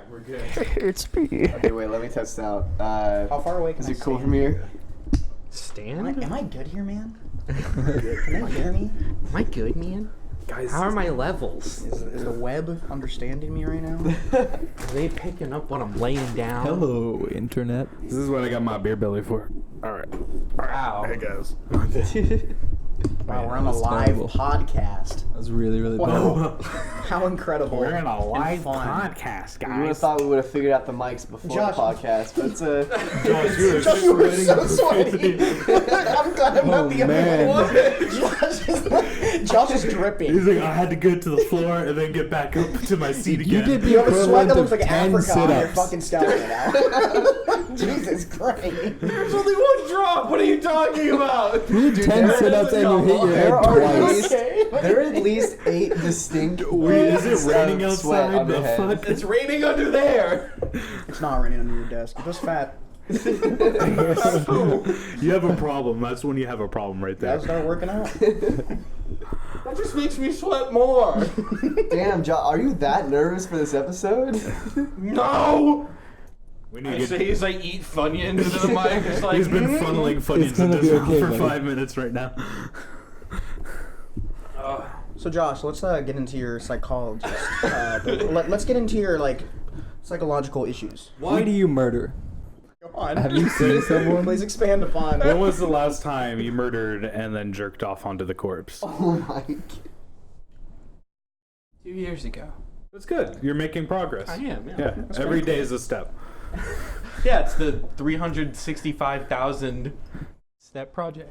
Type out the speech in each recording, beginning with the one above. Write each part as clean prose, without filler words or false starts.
Alright, we're good. It's me. Okay, wait, let me test out. How far away can Is I it cool stand? from here? Stand? Am I good here, man? Can they hear me? Am I good, man? Guys, How are my levels? Is the web understanding me right now? Are they picking up what I'm laying down? Hello, internet. This is what I got my beer belly for. Alright. Wow. Hey guys. Wow, we're on a that's live terrible. podcast. That was really, really Wow. bad. How incredible. We're in a and live fun. podcast, you would have guys. thought we would have figured out the mics before Josh. the podcast, but Josh, you were so sweaty. I'm glad I'm not the man. only one. Josh is dripping. He's like, I had to go to the floor and then get back up to my seat again. You did the You have a sweat equivalent that of looks like 10 Africa on your sit-ups. fucking scalp right now. Jesus Christ. There's only one drop. What are you talking about? You did 10 sit-ups and you hit your head there are at twice. least there are at least 8 distinct. Wait, is it raining of sweat outside? on The your head. fuck? It's raining under there. It's not raining under your desk. You're just fat. You have a problem. That's when you have a problem right there. Gotta start working out. That just makes me sweat more. Damn, are you that nervous for this episode? No. We I need to say get, as I eat Funyuns into the mic. It's like, he's been funneling Funyuns gonna into be this okay, for buddy. 5 minutes right now. So Josh, let's get into your psychologist. Let's get into your psychological issues. Why do you murder? Come on. Have you seen someone? Please expand upon. When was the last time you murdered and then jerked off onto the corpse? Oh my. 2 years ago. That's good. You're making progress. I am. Yeah, every day is a step. Yeah, it's the 365,000 step project.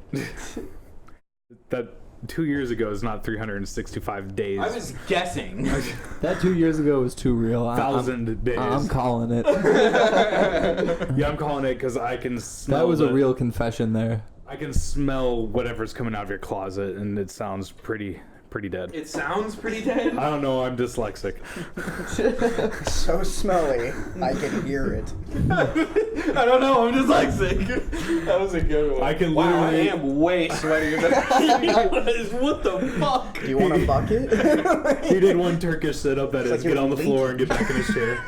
That 2 years ago is not 365 days. I was guessing. That 2 years ago was too real. 1,000 days. I'm calling it. Yeah, I'm calling it because I can smell. That was a real confession there. I can smell whatever's coming out of your closet, and it sounds pretty dead. It sounds pretty dead. I don't know. I'm dyslexic. So smelly, I can hear it. I don't know. I'm dyslexic. That was a good one. I can Wow, I literally- am way sweatier than he was. What the fuck? Do you want a bucket? He did one Turkish sit-up that It's is like get on the you're floor and get back in his chair.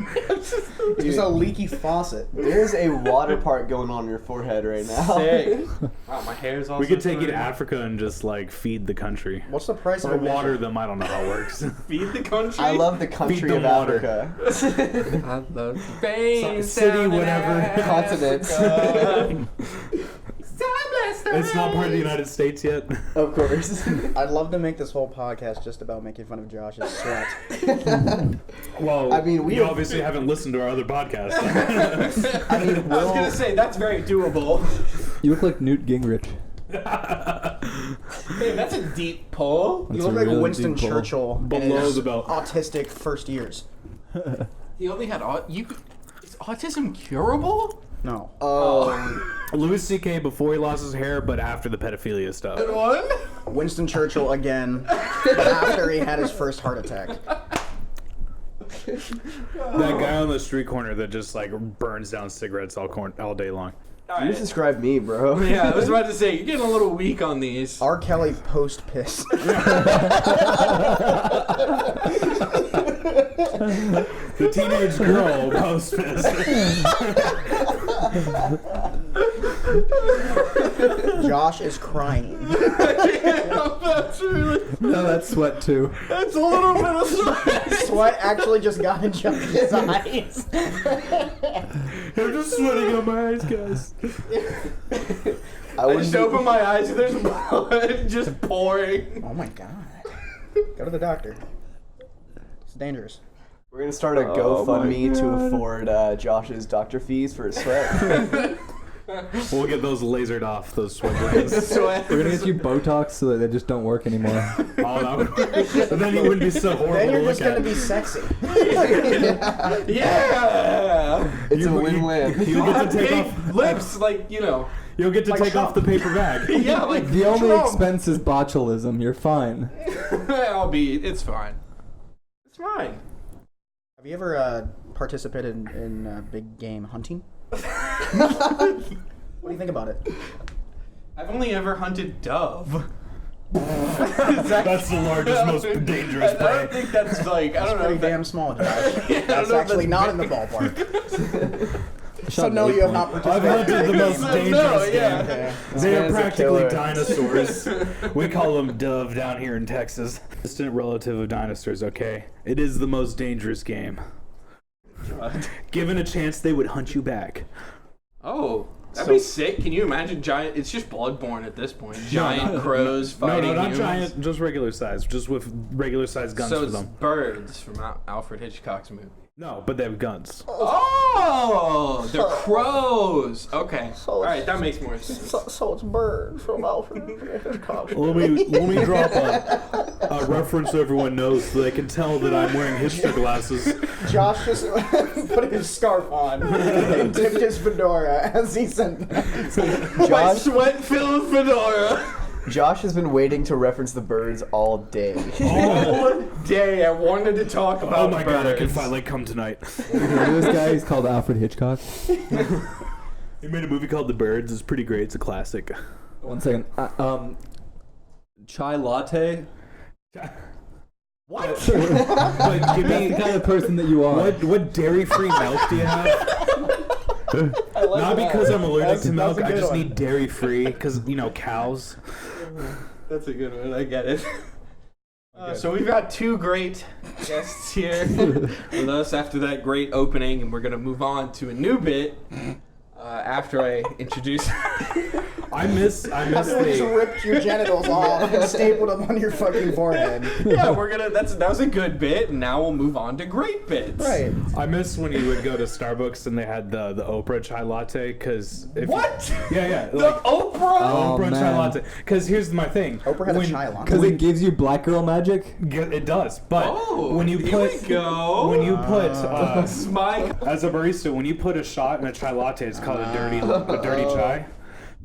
There's a leaky faucet. There's a water park going on your forehead right now. Sick. Wow, my hair's also. We could take you to fine. Africa and just like feed the country. What's the price of Or admission? water them. I don't know how it works. Feed the country. I love the country Feed them of water. Africa. I love Spain, City, down in whatever. Continents. Africa. It's not part of the United States yet. Of course. I'd love to make this whole podcast just about making fun of Josh's sweat. Well, I mean, we you have- obviously haven't listened to our other podcast. I mean, I was gonna say that's very doable. You look like Newt Gingrich. Hey, that's a deep pull. You That's look a like really Winston deep pull. Churchill in Below his the belt. autistic first years. He only had is autism curable? No. Louis C.K. before he lost his hair, but after the pedophilia stuff. Good one. Winston Churchill again after he had his first heart attack. That guy on the street corner that just like burns down cigarettes all day long. You just described me, bro. Yeah, I was about to say you're getting a little weak on these. R. Kelly post piss. The teenage girl post Josh is crying. That's really. No, that's sweat too. That's a little bit of sweat. Sweat actually just got in Josh's eyes. I'm just sweating on my eyes, guys. I I just open my eyes and there's blood just pouring. Oh my god. Go to the doctor. It's dangerous. We're gonna start a GoFundMe to afford Josh's doctor fees for his sweat. We'll get those lasered off, those sweat glands. Sweat. We're gonna get you Botox so that they just don't work anymore. Oh, that would, then he wouldn't be so horrible Then you're to just look gonna at. be sexy. Yeah. It's a win-win. You'll get to take Big off. lips, like You'll get to Like take off the Trump. paper bag. Yeah, like The only Trump. expense is botulism. You're fine. It's fine. It's fine. Have you ever participated in big game hunting? What do you think about it? I've only ever hunted dove. That's the largest, most dangerous I prey. don't think that's like, I don't know. Pretty if that- damn small, Josh. Yeah, I That's don't know if actually that's not in the ballpark. So no, you have not I've participated. hunted the most No, dangerous yeah. game. Okay. They are man's a practically killer. dinosaurs. We call them dove down here in Texas. Distant relative of dinosaurs, okay? It is the most dangerous game. Given a chance, they would hunt you back. Oh, that'd be sick. Can you imagine giant? It's just Bloodborne at this point. Giant crows fighting No, not humans. giant, just regular size. Just with regular size guns So for it's them. birds from Alfred Hitchcock's movie. No, but they have guns. Oh, they're crows. Okay. All right, that makes more sense. So it's bird from Alfred Hitchcock. Let me drop a reference so everyone knows so they can tell that I'm wearing hipster glasses. Josh just put his scarf on and tipped his fedora as he said My Josh, sweat-filled fedora. Josh has been waiting to reference the birds all day. All day I wanted to talk about Oh my god, I can birds. finally come tonight. This guy, he's called Alfred Hitchcock. He made a movie called The Birds. It's pretty great. It's a classic. 1 second. Chai latte? But give That's me the kind of person that you are. what dairy-free milk do you have? Not because I'm allergic to milk. I just need dairy-free because cows. That's a good one. I get it. So we've got two great guests here with us after that great opening, and we're gonna move on to a new bit after I introduce. I miss After we just the. ripped your genitals off and stapled them on your fucking forehead. Yeah, we're gonna. That was a good bit, and now we'll move on to great bits. Right. I miss when you would go to Starbucks and they had the Oprah chai latte because What? Yeah, The like Oprah? Oh, Oprah chai man. latte. Because here's my thing. Oprah had a chai latte. Because it gives you black girl magic? It does, but Oh, when you here put we go. when you put Smike. as a barista, when you put a shot in a chai latte, it's called a dirty chai.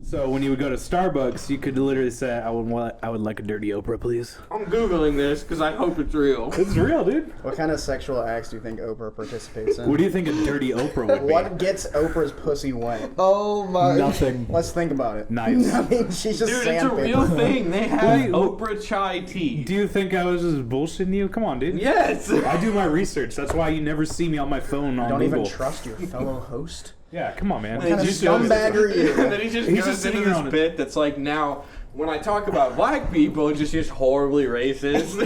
So when you would go to Starbucks, you could literally say, I would like a dirty Oprah, please." I'm googling this because I hope it's real. It's real, dude. What kind of sexual acts do you think Oprah participates in? What do you think a dirty Oprah would be? What gets Oprah's pussy wet? Oh my. Nothing. Let's think about it. Nice. I mean, she's just Dude, it's a real sandpaper. thing. They have Wait, Oprah chai tea. Do you think I was just bullshitting you? Come on, dude. Yes. I do my research. That's why you never see me on my phone on Don't Google. even trust your fellow host. Yeah, come on, man. What kind of You should always- scumbag are you? And then he just He's goes just sitting into here this on it. bit that's like, now, when I talk about black people, it's just horribly racist.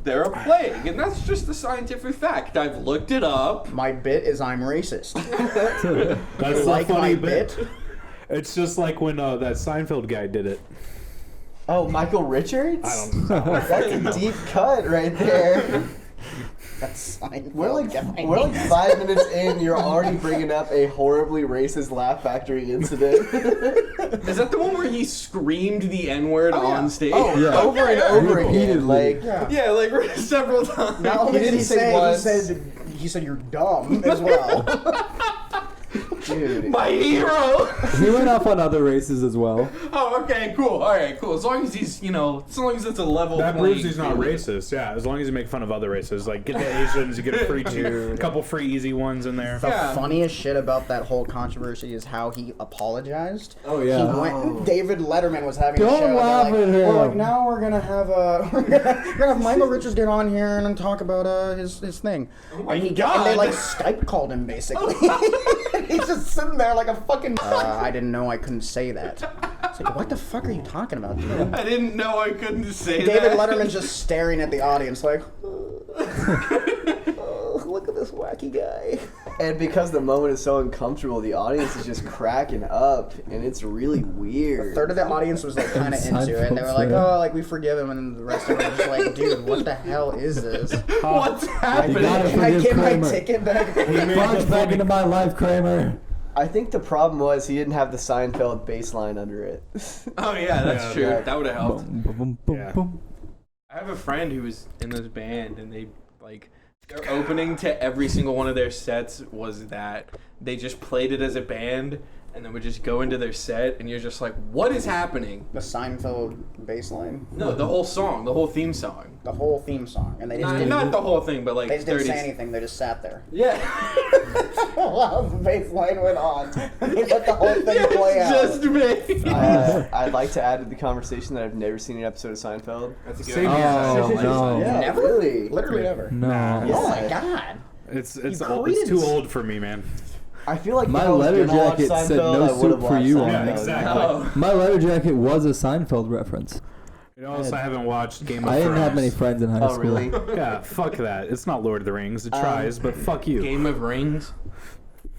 They're a plague, and that's just a scientific fact. I've looked it up. My bit is I'm racist. That's You the like my funny bit? bit. It's just like when that Seinfeld guy did it. Oh, Michael Richards? I don't know. That's a deep cut right there. That's Seinfeld. We're like guy. 5 minutes in. You're already bringing up a horribly racist Laugh Factory incident. Is that the one where he screamed the N-word on stage? Oh, Yeah. over and over Repeatedly. again. Like, Yeah. Yeah, like several times. Not only did didn't he say say, once. he said you're dumb as well. dude. My hero! He went off on other races as well. Oh, okay, cool. All right, cool. As long as he's, as long as it's a level That playing proves he's not field. racist. Yeah, as long as you make fun of other races, like get the Asians, you get a free a couple free easy ones in there. The Yeah. funniest shit about that whole controversy is how he apologized. Oh, He yeah. went. David Letterman was having a Don't show. and laugh they're at like, him. We're like, now we're gonna have Michael Richards get on here and talk about his thing. my and God. and they like Skype called him basically. He's just sitting there like a fucking. I didn't know I couldn't say that. It's like, what the fuck are you talking about, dude? I didn't know I couldn't say David that. Letterman's just staring at the audience like, oh, look at this wacky guy. And because the moment is so uncomfortable, the audience is just cracking up, and it's really weird. A third of the audience was like kind of into it, and they were like, Seinfeld's "Oh, like we forgive him," and then the rest of them were just like, "Dude, what the hell is this? What's happening? gotta Can I Forgive get my Kramer. ticket back?" Bounce back into my life, Kramer. I think the problem was he didn't have the Seinfeld bass line under it. Oh yeah, that's Yeah, true. yeah. That would have helped. Boom, boom, boom, Yeah. boom. I have a friend who was in this band, and they Their opening to every single one of their sets was that they just played it as a band and then would just go into their set and you're just like, what is happening? The Seinfeld bass line. No, the whole song, the whole theme song. The whole theme song, and they just Not the whole thing, but like they just didn't 30 say anything. They just sat there. Yeah. While the bass line went on, they let the whole thing play out. Just me. I'd like to add to the conversation that I've never seen an episode of Seinfeld. That's a good Same idea. here. Oh, no. Yeah, Never? really. Literally never. No. Yeah. Oh my god. It's You old. It's too credence. old for me, man. I feel like My if I was letter gonna watch jacket said Seinfeld, no I would've soup for watched you Seinfeld. on Yeah, it. exactly. No. My letter jacket was a Seinfeld reference. You know, also I haven't watched Game of I Thrones. didn't have many friends in high Oh, school. really? Yeah, fuck that. It's not Lord of the Rings. It tries, but fuck you. Game of Rings.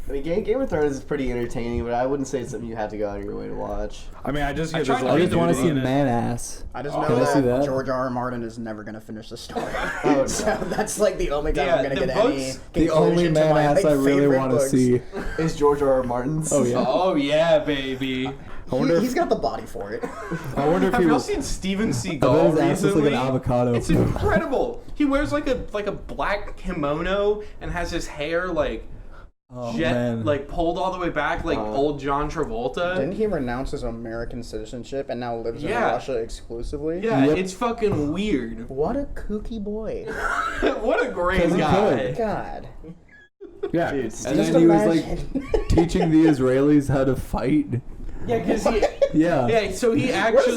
I mean, Game of Thrones is pretty entertaining, but I wouldn't say it's something you have to go out of your way to watch. I mean, I just I hear tried there's a to lot I of just want to nudity see in it. man ass. I just Oh, know can I see that that? George R. R. Martin is never gonna finish the story. Oh, So no. that's like the only time Yeah, I'm gonna the get any books- The only conclusion to man my, ass like, I really favorite want to books. see. Is George R. R. Martin's? Oh yeah. Oh yeah, baby. I wonder He's if, got the body for it. I wonder if Have he y'all was. seen Steven I bet Seagal his ass looks like recently? an avocado. It's incredible. He wears like a black kimono and has his hair like Oh, jet man. like pulled all the way back like old John Travolta. Didn't he renounce his American citizenship and now lives in Yeah. Russia exclusively? Yeah, Yep. it's fucking weird. What a kooky boy. What a great 'Cause he guy. could. God. Yeah. Dude, And Steve- then he was like imagine. teaching the Israelis how to fight. Yeah, because he. Yeah. Yeah, so he Where's actually.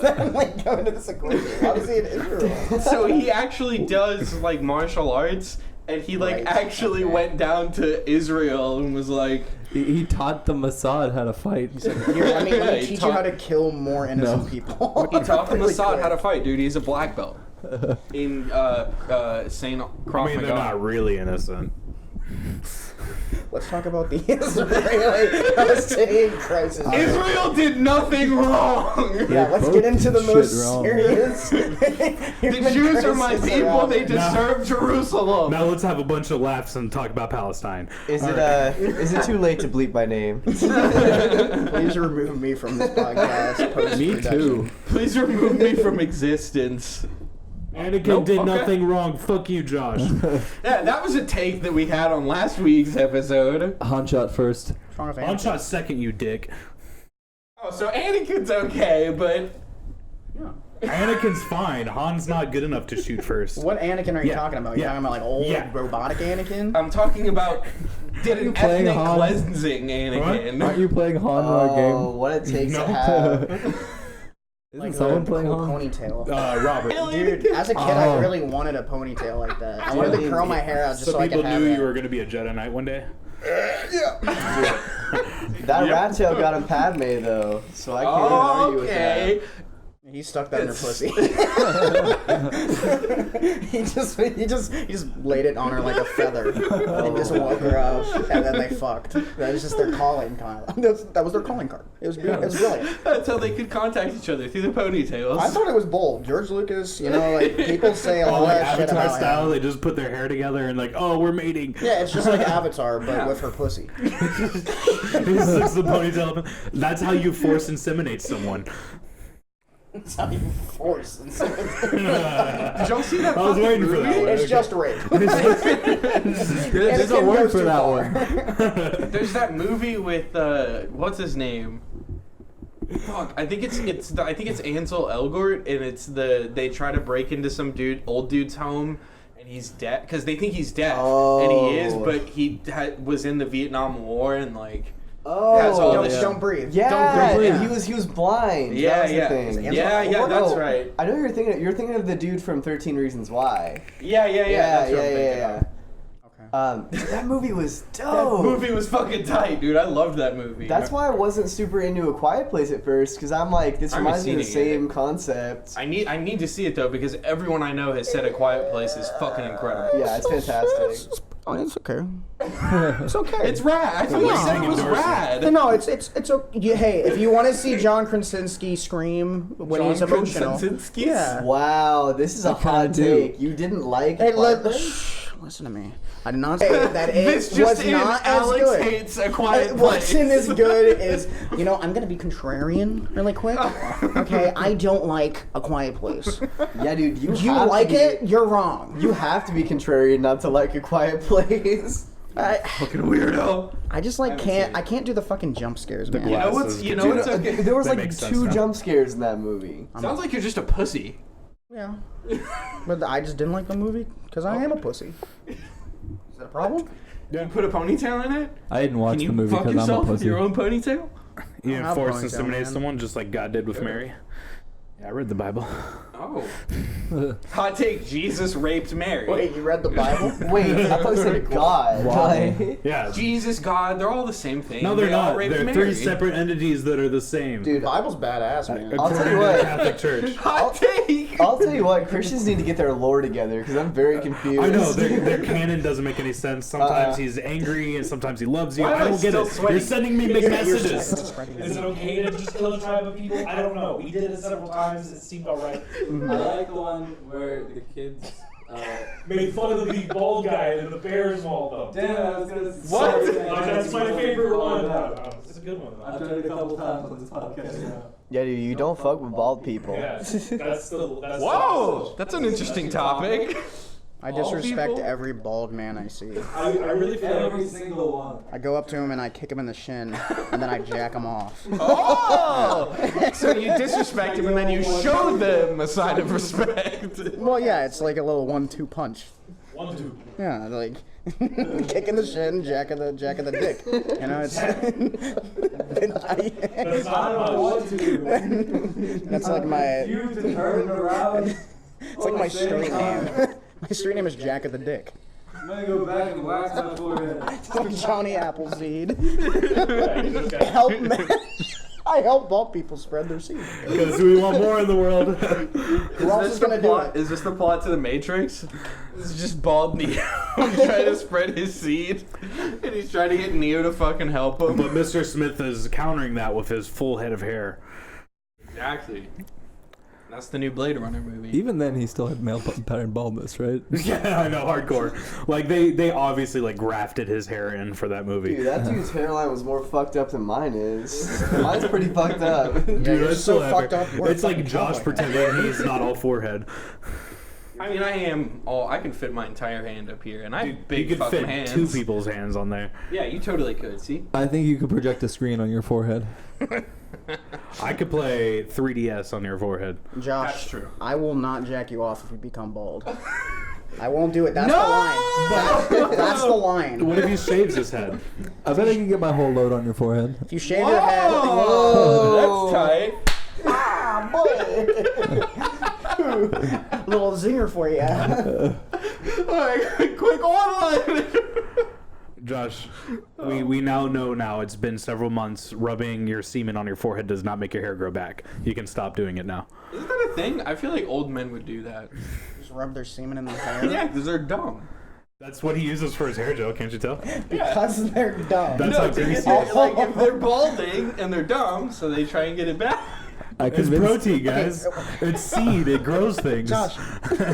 that like going to this equation? How is he in Israel? So he actually does like martial arts, and he like Right, actually okay. went down to Israel and was like, He taught the Mossad how to fight. Here, let me Yeah, he teach you taught- how to kill more innocent No. people. he taught the Really Mossad quick. how to fight, dude. He's a black belt in Saint I mean, they're not Krav really innocent. Let's talk about the Israeli Palestinian crisis. Israel did nothing wrong. Yeah, let's both get into the shit most wrong. serious. The Jews are my people. They deserve Jerusalem. Now let's have a bunch of laughs and talk about Palestine. is it too late to bleep my name? Please remove me from this podcast. Me too. Please remove me from existence. Anakin Nope, did okay. nothing wrong. Fuck you, Josh. Yeah, that was a take that we had on last week's episode. Han shot first. On shot second, you dick. Oh, so Anakin's okay, but Anakin's fine. Han's not good enough to shoot first. What Anakin are you Yeah, talking about? You yeah, talking about like old yeah. robotic Anakin? I'm talking about did an playing ethnic Han? cleansing Anakin. Aren't you playing Han in our Oh, game? what it takes No. to have. Isn't someone playing cool Han? ponytail. Robert. Dude, as a kid, I Oh. really wanted a ponytail like that. I wanted to curl my hair out just So so I people could have knew it. you were going to be a Jedi Knight one day? That rat tail got him Padme though, so I can't argue with that. Okay. He stuck that in her pussy. he just laid it on her like a feather and just woke her up, and then they fucked. That was just their calling card. That was their calling card. It was beautiful. It was brilliant. That's how they could contact each other through the ponytails. I thought it was bold. George Lucas, you know, like people say a Oh, lot like of shit Avatar about style, him. they just put their hair together and like, oh, we're mating. Yeah, it's just like Avatar, but with her pussy. He sticks the ponytail up. That's how you force inseminate someone. That's how you force. Did y'all see that? I was fucking waiting for movie? that one. It's just rape. There's a word for that one. There's that movie with what's his name? Fuck, I think it's Ansel Elgort, and they try to break into some old dude's home, and he's dead because they think he's dead, and he is, Oh. but he was in the Vietnam War and like. Oh, That's all Don't breathe. yeah, Don't breathe. and he was blind. Yeah, that was yeah. the thing. Yeah, that's right. I know you're thinking of the dude from 13 Reasons Why. Yeah. That's what I'm thinking yeah. of. That movie was That dope. movie was fucking tight, dude. I loved that movie. That's why I wasn't super into A Quiet Place at first, because I'm like, this I haven't reminds me of the seen it yet. same concept. I need to see it though because everyone I know has said A Quiet Place is fucking incredible. Yeah, it's fantastic. Oh, it's okay. It's okay. It's rad. I thought you said it was rad. No, it's okay. Hey, if you want to see John Krasinski scream when he's emotional, Krasinski? yeah. Wow, this is a hot kinda do. take. You didn't like Hey, Quiet Place? Listen to me. I did not say that This it just was in, not as Alex good. hates A Quiet It Place. wasn't as good as, I'm going to be contrarian really quick. Okay, I don't like A Quiet Place. Yeah, dude, You have like to be, it? You're wrong. You have to be contrarian not to like A Quiet Place. Fucking weirdo. I just like I can't do the fucking jump scares, man. You know what's okay? There was That like makes sense 2 now. jump scares in that movie. Sounds like you're just a pussy. Yeah. But I just didn't like the movie because I am a pussy. Is that a problem? You put a ponytail in it? I didn't watch Can you the movie fuck because I'm a yourself with pussy. your own ponytail? You have force ponytail, inseminate man. someone just like God did with Mary. Yeah, I read the Bible. Oh. Hot take, Jesus raped Mary. Wait, you read the Bible? Wait, I thought you said God. Why? Like, Yeah. Jesus, God, they're all the same thing. No, they're They all not. raped They're Mary. 3 separate entities that are the same. dude, The Bible's badass, man. I'll tell According you to the what. Catholic Church. Hot take. I'll tell you what, Christians need to get their lore together because I'm very confused. I know their canon doesn't make any sense. Sometimes he's angry and sometimes he loves you. Why am I I don't get still it. sweating? You're sending me mixed messages. Is it okay to just kill a tribe of people? I don't know. We did it several times. It seemed alright. I like the one where the kids. Made fun of the big bald guy and the bears mauled them. Damn, I was gonna. What? That's my favorite one. It's a good one. I've done it a couple times on this podcast. Yeah, dude, you don't fuck with bald people. Yeah, that's Whoa, that's an interesting topic. I All disrespect people? every bald man I see. I really feel Every like single one. I go up to him and I kick him in the shin, and then I jack him off. Oh! So you disrespect him and then you show them a sign of respect. Well, yeah, it's like a little 1-2 punch. 1, 2. Yeah, like kick in the shin, jack of the dick. You know, it's That's not much. that's like my You to turn around. it's like my street name. My street name is Jack of the Dick. I'm gonna go back and wax my forehead. It's like Johnny Appleseed. Help me. I help bald people spread their seed. Because we want more in the world. Who else is gonna do it? Is this the plot to The Matrix? This is just bald Neo trying to spread his seed, and he's trying to get Neo to fucking help him. But Mr. Smith is countering that with his full head of hair. Exactly. That's the new Blade Runner movie. Even then, he still had male pattern baldness, right? Yeah, I know, hardcore. Like they obviously like grafted his hair in for that movie. Dude, that dude's hairline was more fucked up than mine is. Mine's pretty fucked up. Dude, you're that's so so fucked epic. up, we're It's like fucking Josh cowboy. pretending he's not all forehead. I mean, I can fit my entire hand up here, and I have big you could fucking fit hands. 2 people's hands on there. Yeah, you totally could. See? I think you could project a screen on your forehead. I could play 3DS on your forehead. Josh, That's true. I will not jack you off if you become bald. I won't do it. That's No! the line. That's the line. What if he shaves his head? I bet I can get my whole load on your forehead. If you shave your head, Whoa! That's tight. ah, boy. Little zinger for you. Alright, quick one. Josh, we now know it's been several months. Rubbing your semen on your forehead does not make your hair grow back. You can stop doing it now. Isn't that a thing? I feel like old men would do that. Just rub their semen in their hair. Yeah, because they're dumb. That's what he uses for his hair gel, can't you tell? Because they're dumb. That's No, how to greasy get it is. like if they're balding and they're dumb, so they try and get it back. I It's convinced, protein, guys. It's seed. It grows things. Josh,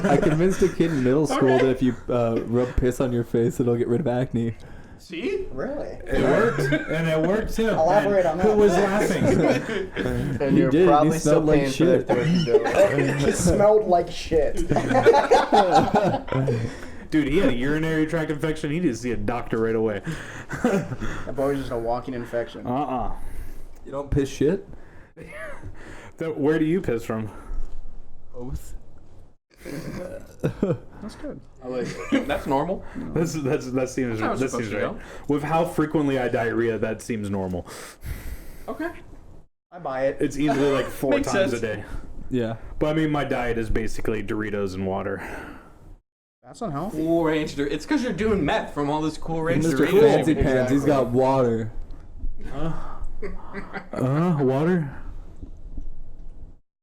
I convinced a kid in middle school that if you rub piss on your face, it'll get rid of acne. See? really? It worked, and it worked too. Elaborate on Who that. was laughing? And He you're did, probably he still smelled like paying for their shit. therapy bill. It smelled like shit. Dude, he had a urinary tract infection. He needed to see a doctor right away. That boy's just a walking infection. You don't piss shit? Where do you piss from? Both. That's good. That's normal. That seems how it's that supposed seems to right. go. With how frequently I diarrhea, that seems normal. Okay. I buy it. It's easily like 4 Makes times sense. a day. Yeah. But I mean, my diet is basically Doritos and water. That's unhealthy. Cool Ranch. It's because you're doing meth from all this Cool Ranch Mr. Doritos. Fancy Pants, he's Exactly. got water. Water?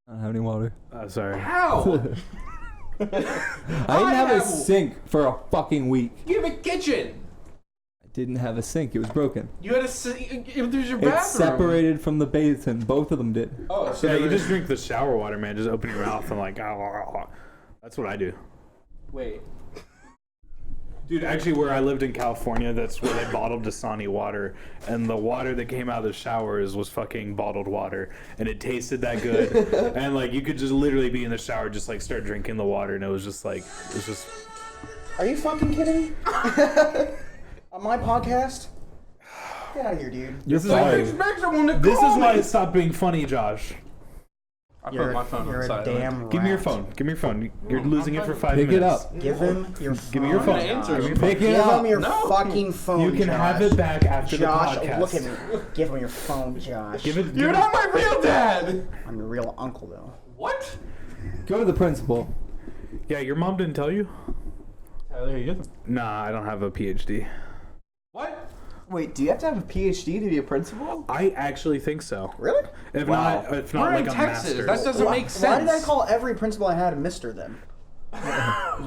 I don't have any water. Sorry. How? I didn't have a sink for a fucking week. You have a kitchen. I didn't have a sink. It was broken. You had there's your bathroom. It's separated from the basin. Both of them did. Oh, so Yeah, you there just drink the shower water, man. Just open your mouth and like, that's what I do. wait. Dude, actually, where I lived in California, that's where they bottled Dasani water, and the water that came out of the showers was fucking bottled water, and it tasted that good, and like you could just literally be in the shower, just like start drinking the water, and it was just. Are you fucking kidding me? On my podcast? Get out of here, dude. This is why it stopped being funny, Josh. I put my phone You're on a silent. damn rat. Give me your phone. Give me your phone. You're losing it for 5 Pick minutes. it up. Give him your phone. Give me your phone. Answer. Give me your Pick phone. it Give up. him your No. fucking phone, You can Josh. have it back after Josh, the podcast. look at me. Give him your phone, Josh. Give it. You're not my real dad. I'm your real uncle, though. What? Go to the principal. Yeah, your mom didn't tell you? Tyler, you get them. Nah, I don't have a PhD. What? Wait, do you have to have a PhD to be a principal? I actually think so. Really? If Wow. not, if We're not like in a Texas. master's. That doesn't make sense. Why did I call every principal I had a Mister then?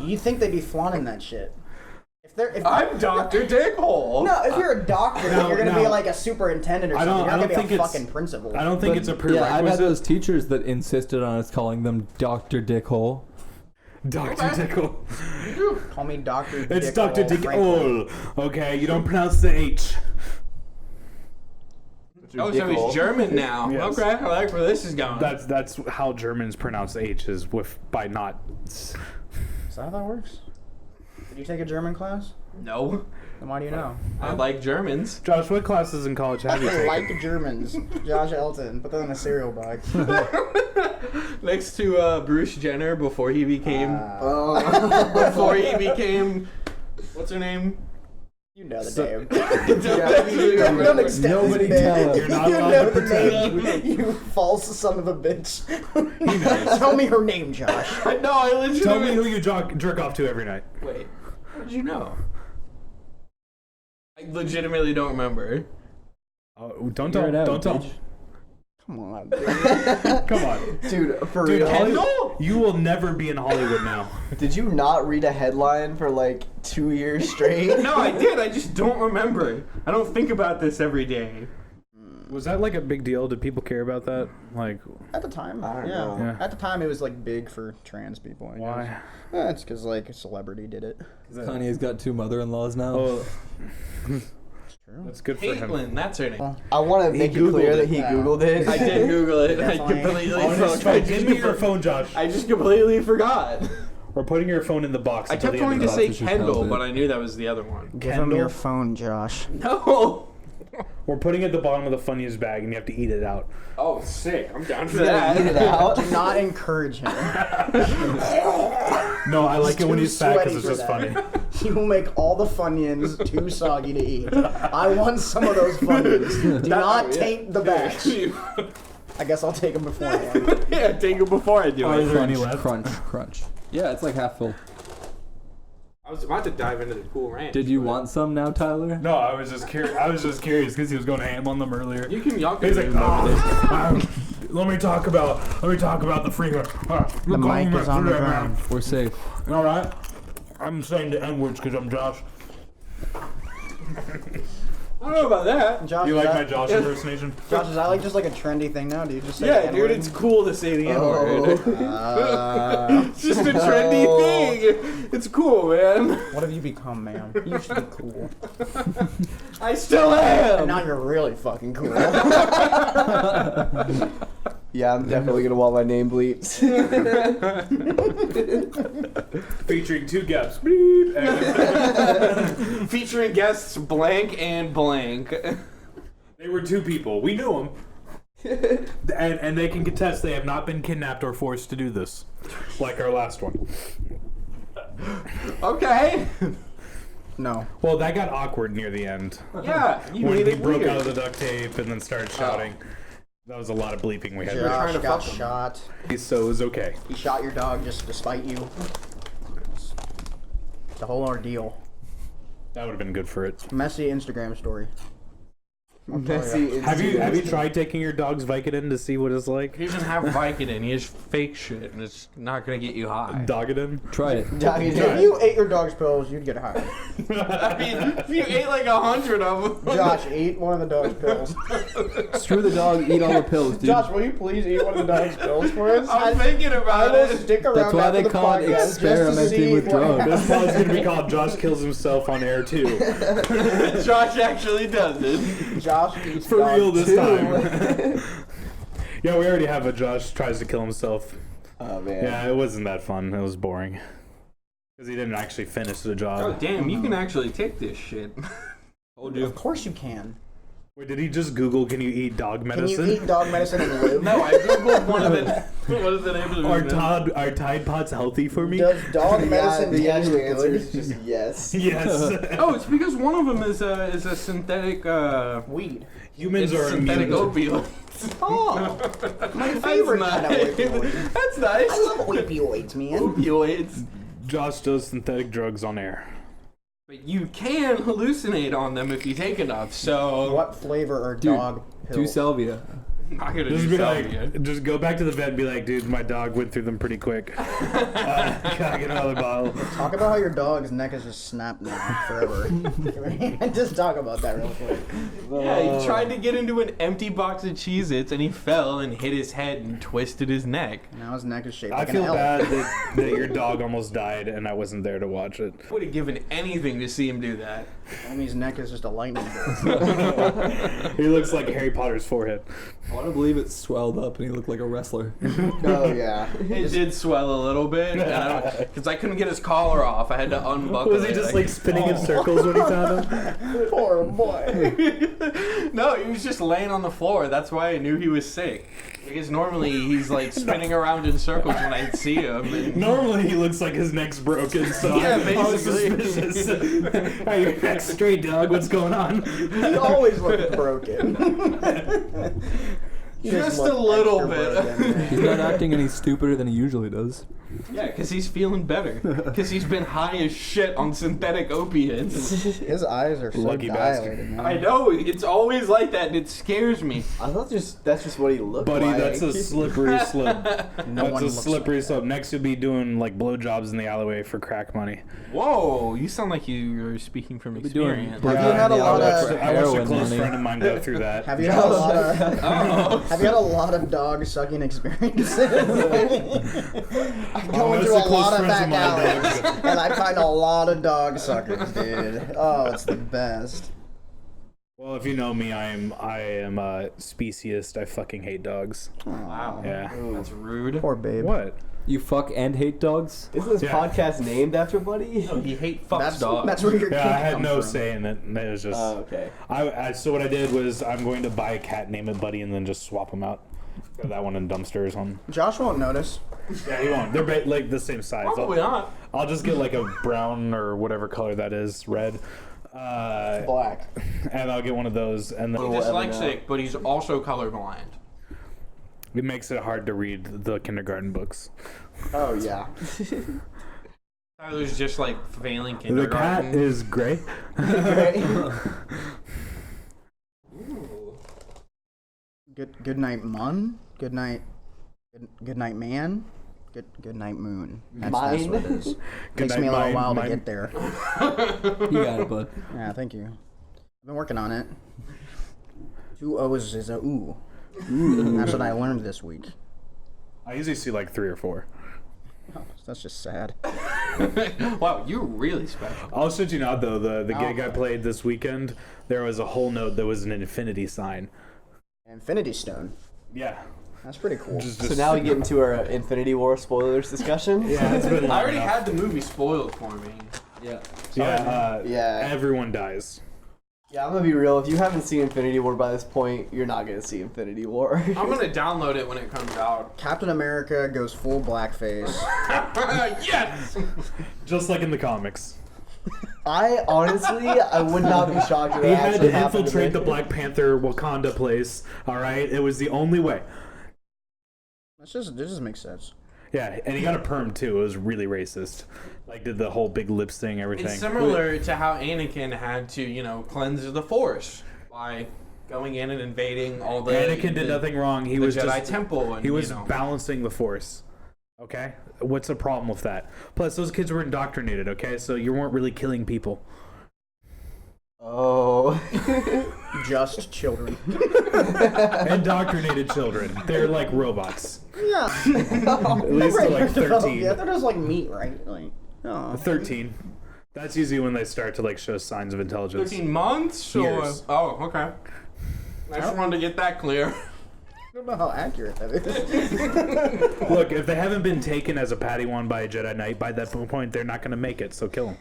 You think they'd be flaunting that shit? If I'm Dr. Dickhole. no, if you're a doctor, No, you're gonna no. be like a superintendent or I something. don't- You're I not don't gonna think be a it's- fucking principal. I don't think it's a Yeah, prerequisite. I've had those teachers that insisted on us calling them Dr. Dickhole. Dr. Dickhole. Call me Dr. It's Dickhole, Dr. Franklin. Dickhole. Okay, you don't pronounce the H. Oh, so he's German now. Yes. Okay, I like where this is going. That's how Germans pronounce H is by not. Is that how that works? Did you take a German class? No. Then why do you know? I like Germans. Josh, what classes in college have you I taken? like Germans. Josh Elton. Put that in a cereal box. Next to Bruce Jenner before he became what's her name? You know the name. Yeah. Don't extend Nobody this tell bit. him. You're not You allowed know to the pretend. name. You false son of a bitch. He knows. Tell me her name, Josh. No, I legitimately. Tell me who you jerk off to every night. Wait, how did you know? I legitimately don't remember. Oh, don't Figure it out, don't tell. bitch. Come on. Come on, Dude, for dude. real? Hollywood, you will never be in Hollywood now. Did you not read a headline for like 2 years straight? No, I did. I just don't remember. I don't think about this every day. Was that like a big deal? Did people care about that? Like, At the time, I don't yeah. know. Yeah. At the time, it was like big for trans people. I why? guess. It's because like a celebrity did it. Kanye's got 2 mother-in-laws now. Oh, It's true. that's good for him. Caitlin, that's her name. I want to make it Googled clear it. that he Googled it. I did Google it. I Definitely. completely On his forgot. phone. Give me your phone, Josh. I just completely forgot. We're putting your phone in the box. I until kept the end wanting of to the say Officer Kendall, tells it. but I knew that was the other one. Give him Kendall? your phone, Josh. No. We're putting it at the bottom of the Funyuns bag, and you have to eat it out. Oh, sick. I'm down for You gotta eat it that. out. Do not encourage him. No, I like it when too he's fat because sweaty it's for just that. funny. He will make all the Funyuns too soggy to eat. I want some of those Funyuns. Do not taint the batch. I guess I'll take them beforehand. Yeah, take it before I do Oh, is it. there any crunch, left? crunch, crunch. Yeah, it's like half full. I was about to dive into the Cool Ranch. Did you want some now, Tyler? No, I was just curious. I was just curious because he was going ham on them earlier. Y'all can He's like, do this. let me talk about the freeway. The mic is on the ground. We're safe. All right. I'm saying the N words because I'm Josh. I don't know about that. Josh, You is like that, my Josh impersonation? Josh, is that like just like a trendy thing now? Do you just say Yeah, the dude, N-word? it's cool to say the N-word. Oh. It's just a trendy thing. It's cool, man. What have you become, man? You used to be cool. I still And am. now you're really fucking cool. Yeah, I'm definitely gonna want my name bleeps. Featuring 2 guests. Beep. And Featuring guests blank and blank. they were 2 people. We knew them. And they can contest they have not been kidnapped or forced to do this. Like our last one. Okay. No. Well, that got awkward near the end. Yeah, you When made he it broke weird. out of the duct tape and then started shouting. That was a lot of bleeping we had. to trying Josh to got fuck him. shot. do. So it was okay. He shot your dog just to spite you. The whole ordeal. That would have been good for it. Messy Instagram story. Messy. Have you tried taking your dog's Vicodin to see what it's like? He doesn't have Vicodin. He has fake shit, and it's not gonna get you high. Dogadin? Try it. If you ate your dog's pills, you'd get high. I mean, if you ate like 100 of them. Josh, eat one of the dog's pills. Screw the dog, eat all the pills, dude. Josh, will you please eat one of the dog's pills for us? I'm thinking I about will it. stick around That's why after they the call it podcast just to experimenting see with what drugs. This pod's gonna be called Josh Kills Himself on Air 2. Josh actually does it. Josh eats For dog real this too. time. Yeah, we already have a Josh tries to kill himself. Oh man. Yeah, it wasn't that fun. It was boring. Because he didn't actually finish the Oh job. damn, you can actually take this shit. Told you. Of course you can. Wait, did he just Google, can you eat dog Can medicine? you eat dog medicine and live? No, I googled one of it. What is the name of the Are Tide Pods healthy for me? Does dog medicine the taste actual answer good? is just yes. Yes. Oh, it's because one of them is a synthetic Weed. Humans it's are synthetic immune. opioid. Oh, my favorite kind of opioid. That's nice. I love opioids, man. Opioids. Josh does synthetic drugs on air. But you can hallucinate on them if you take enough, so... What flavor are Dude, dog Do pills? salvia. I'm not gonna Just do be salvia. like, just go back to the vet and be like, dude, my dog went through them pretty quick. Gotta get another bottle. Talk about how your dog's neck is just snapped now forever. Just talk about that real quick. Yeah, he tried to get into an empty box of Cheez-Its and he fell and hit his head and twisted his neck. Now his neck is shaped I like feel an L. bad that your dog almost died and I wasn't there to watch it. Would have given anything to see him do that. Homie's neck is just a lightning bolt. He looks like Harry Potter's forehead. I want to believe it swelled up and he looked like a wrestler. Oh yeah. It did swell a little bit because I couldn't get his collar off. I had to unbuckle Was he it. just like spinning in circles when he found him? Poor boy. No, he was just laying on the floor. That's why I knew he was sick. Because normally he's like spinning around in circles when I see him. And Normally he looks like his neck's broken, so Yeah, I was basically. suspicious. Hey, your neck's straight, dog. What's going on? He always looked broken. He Just looked a little extra bit. broken. He's not acting any stupider than he usually does. Yeah, because he's feeling better. Because he's been high as shit on synthetic opiates. His eyes are so Lucky bastard. dilated, man. I know, it's always like that and it scares me. I thought that's just what he looked Buddy, like. that's a slippery slope. No That's one a looks slippery like slope. Next you'll be doing like blowjobs in the alleyway for crack money. Whoa, you sound like you're speaking from be doing experience. Have you had a lot of- I watched a heroin close money. friend of mine go through that. Have you had a lot of Oh. Have you had a lot of dog sucking experiences? I'm going that's through a a close lot of friends back of mine, alleys, and I find a lot of dog suckers, dude. Oh, it's the best. Well, if you know me, I am a speciest. I fucking hate dogs. Wow. Yeah. That's rude. Poor babe. What? You fuck and hate dogs? Isn't this Yeah. podcast named after Buddy? No, he hate fucks That's dogs. that's where your Yeah, kink I had comes no from. say in it. It was just. Oh, okay. So what I did was I'm going to buy a cat, name it Buddy, and then just swap them out. Throw that one in dumpster or something. Josh won't notice. Yeah, he won't. They're like the same size. Probably not. I'll just get like a brown or whatever color that is, red. Black. And I'll get one of those, and He then dyslexic, but he's also colorblind. it makes it hard to read the kindergarten books. Oh yeah. Tyler's just like failing The kindergarten. cat is gray. Good night, Mun. Good night. Good night, man. Good night, moon. That's what it is. Good Takes night, me a little mine, while mine. to get there. You got it, bud. Yeah, thank you. I've been working on it. 2 O's is a ooh. That's what I learned this week. I usually see like 3 or 4. Oh, that's just sad. Wow, you're really special. I'll shit you not though. The gig I Okay. played this weekend, there was a whole note that was an infinity sign. Infinity Stone. Yeah. That's pretty cool. So now we get into our Infinity War spoilers discussion. Yeah, it's been long I already enough. had the movie spoiled for me. Yeah. Yeah. Everyone dies. Yeah, I'm gonna be real. If you haven't seen Infinity War by this point, you're not gonna see Infinity War. I'm gonna download it when it comes out. Captain America goes full blackface. Yes! Just like in the comics. I honestly, I would not be shocked if He that had actually to happened infiltrate to the me. Black Panther Wakanda place. All right, it was the only way. This just makes sense. Yeah, and he got a perm too. It was really racist. Like did the whole big lips thing, everything. It's similar to how Anakin had to, cleanse the Force by going in and invading all the. Anakin did nothing wrong. He was Jedi just temple. And, he was balancing the Force. Okay, what's the problem with that? Plus, those kids were indoctrinated. Okay, so you weren't really killing people. Oh. Just children. Indoctrinated children. They're like robots. Yeah. At least they're like 13. Yeah, they're just like meat, right? Like, oh. 13. That's usually when they start to like show signs of intelligence. 13 months? Or, Years. oh, okay. I just wanted to get that clear. I don't know how accurate that is. Look, if they haven't been taken as a Padawan by a Jedi Knight, by that point, they're not going to make it, so kill them.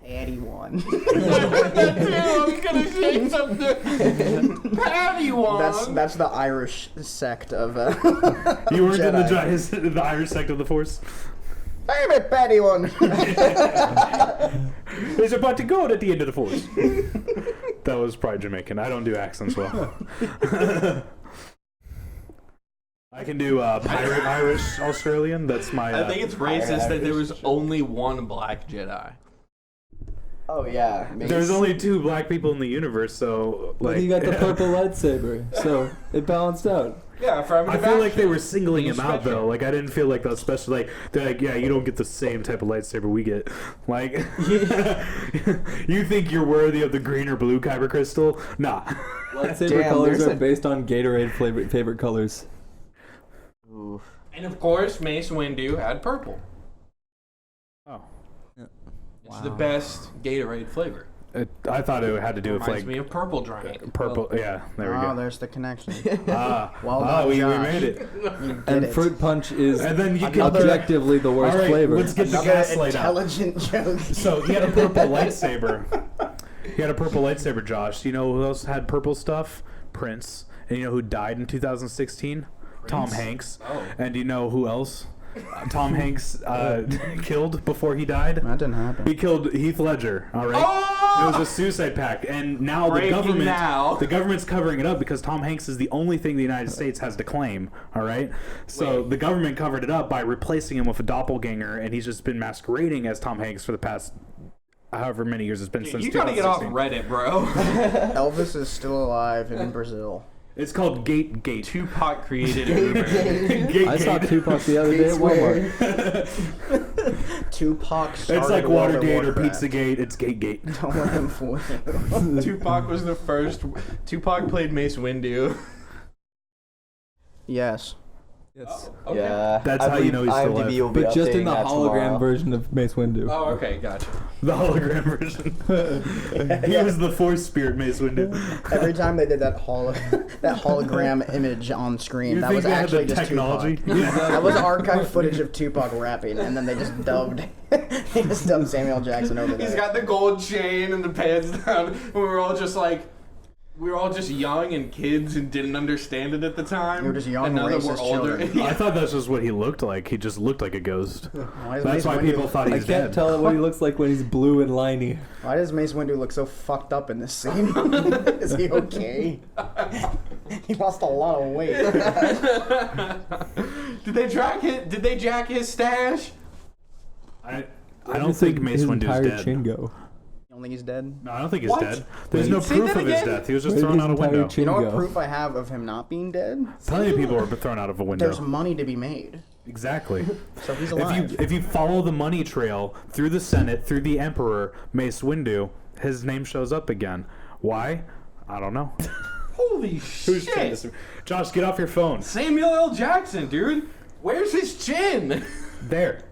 Padawan. I was gonna say something. Padawan. That's the Irish sect of You weren't in Jedi. the Irish sect of the Force? Baby Padawan. There's about to go at the end of the Force. That was probably Jamaican. I don't do accents well. I can do pirate Irish Australian. That's my. I think it's racist that there was only one black Jedi. Oh yeah. There's only 2 black people in the universe, so like. But you got the purple lightsaber, so it balanced out. Yeah, I feel like they were singling him out though. Like I didn't feel like that was special. Like they're like, yeah, you don't get the same type of lightsaber we get. Like, you think you're worthy of the green or blue kyber crystal? Nah. Lightsaber colors are based on Gatorade favorite colors. Oof. And of course, Mace Windu had purple. Oh. It's the best Gatorade flavor. I thought it had to do with Reminds like me of purple drink. purple. Yeah, there we go. There's the connection. Well done, we Josh. made it. You And did it. fruit punch is And then you can objectively the worst All right, flavor. let's get the Another gaslight out. intelligent joke. So he had a purple lightsaber. He had a purple lightsaber, Josh. You know who else had purple stuff? Prince. And you know who died in 2016? Tom Hanks. Oh. And do you know who else Tom Hanks killed before he died? That didn't happen. He killed Heath Ledger. All right. Oh! It was a suicide pact, and now the government's covering it up because Tom Hanks is the only thing the United States has to claim. All right. So the government covered it up by replacing him with a doppelganger, and he's just been masquerading as Tom Hanks for the past however many years it's been since. You gotta get off 2016. Reddit, bro. Elvis is still alive in Brazil. It's called Gate. Tupac created a rumor. I saw Tupac the other day at Walmart. Tupac started It's like World of Watergate or Warcraft. Pizzagate. It's Gate. Don't let him fool you. Tupac was the first. Tupac played Mace Windu. Yes. Yes. Okay. Yeah. That's how you know he's still IMDb alive. will be But just in updating the that hologram tomorrow. version of Mace Windu. Oh, okay, gotcha. The hologram version. He was the Force spirit Mace Windu. Every time they did that hologram image on screen, You that think was they had actually the just technology? Tupac. That was archived footage of Tupac rapping, and then they just dubbed. They just dubbed Samuel Jackson over there. He's got the gold chain and the pants down. And we were all just like. We were all just young and kids and didn't understand it at the time. We were just young, and now that we're racist older. children. I thought that's just what he looked like. He just looked like a ghost. Why is That's Mace why Windu- people thought I he's can't dead. tell what he looks like when he's blue and liney. Why does Mace Windu look so fucked up in this scene? Is he okay? He lost a lot of weight. Did they jack his stash? I don't think Mace his Windu's entire dead. chin go. You don't think he's dead? No, I don't think he's What? dead. There's Wait, no say proof that of his again? death. He was just Where did thrown his out a entire window. chin You know what go? proof I have of him not being dead? Plenty of people were thrown out of a window. There's money to be made. Exactly. So he's alive. If you follow the money trail through the Senate, through the Emperor, Mace Windu, his name shows up again. Why? I don't know. Holy Who's trying shit! to... Josh, get off your phone. Samuel L. Jackson, dude. Where's his chin? There.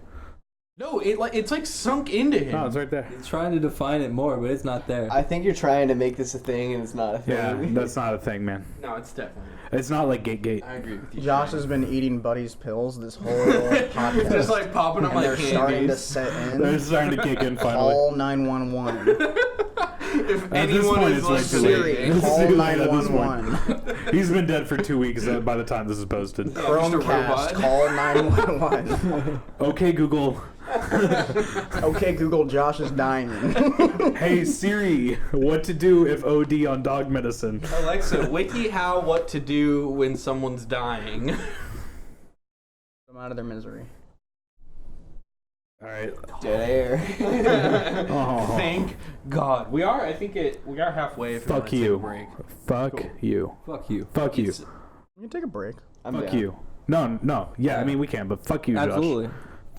No, it's like sunk into him. Oh, it's right there. He's trying to define it more, but it's not there. I think you're trying to make this a thing, and it's not a thing. Yeah, that's not a thing, man. No, it's definitely. It's not like Gate. I agree with you. Josh has been eating Buddy's pills this whole podcast. Just like popping up and like they're starting to candies. set They're in. starting to kick in finally. Call 911. If At this anyone point, is it's way too late. Siri, It's call too late at this point. 911. He's been dead for 2 weeks by the time this is posted. Chromecast, robot. call 911. Okay, Google. Okay, Google, Josh is dying. Hey, Siri, what to do if OD on dog medicine? Alexa, wiki how what to do when someone's dying. I'm out of their misery. All right. Dead air. Oh. Thank God. We are. I think we are halfway. If Fuck we you. want to take a break. Fuck Cool. you. Fuck you. Fuck you. You can take a break. I'm Fuck down. you. No. Yeah, I mean we can, but fuck you, Absolutely.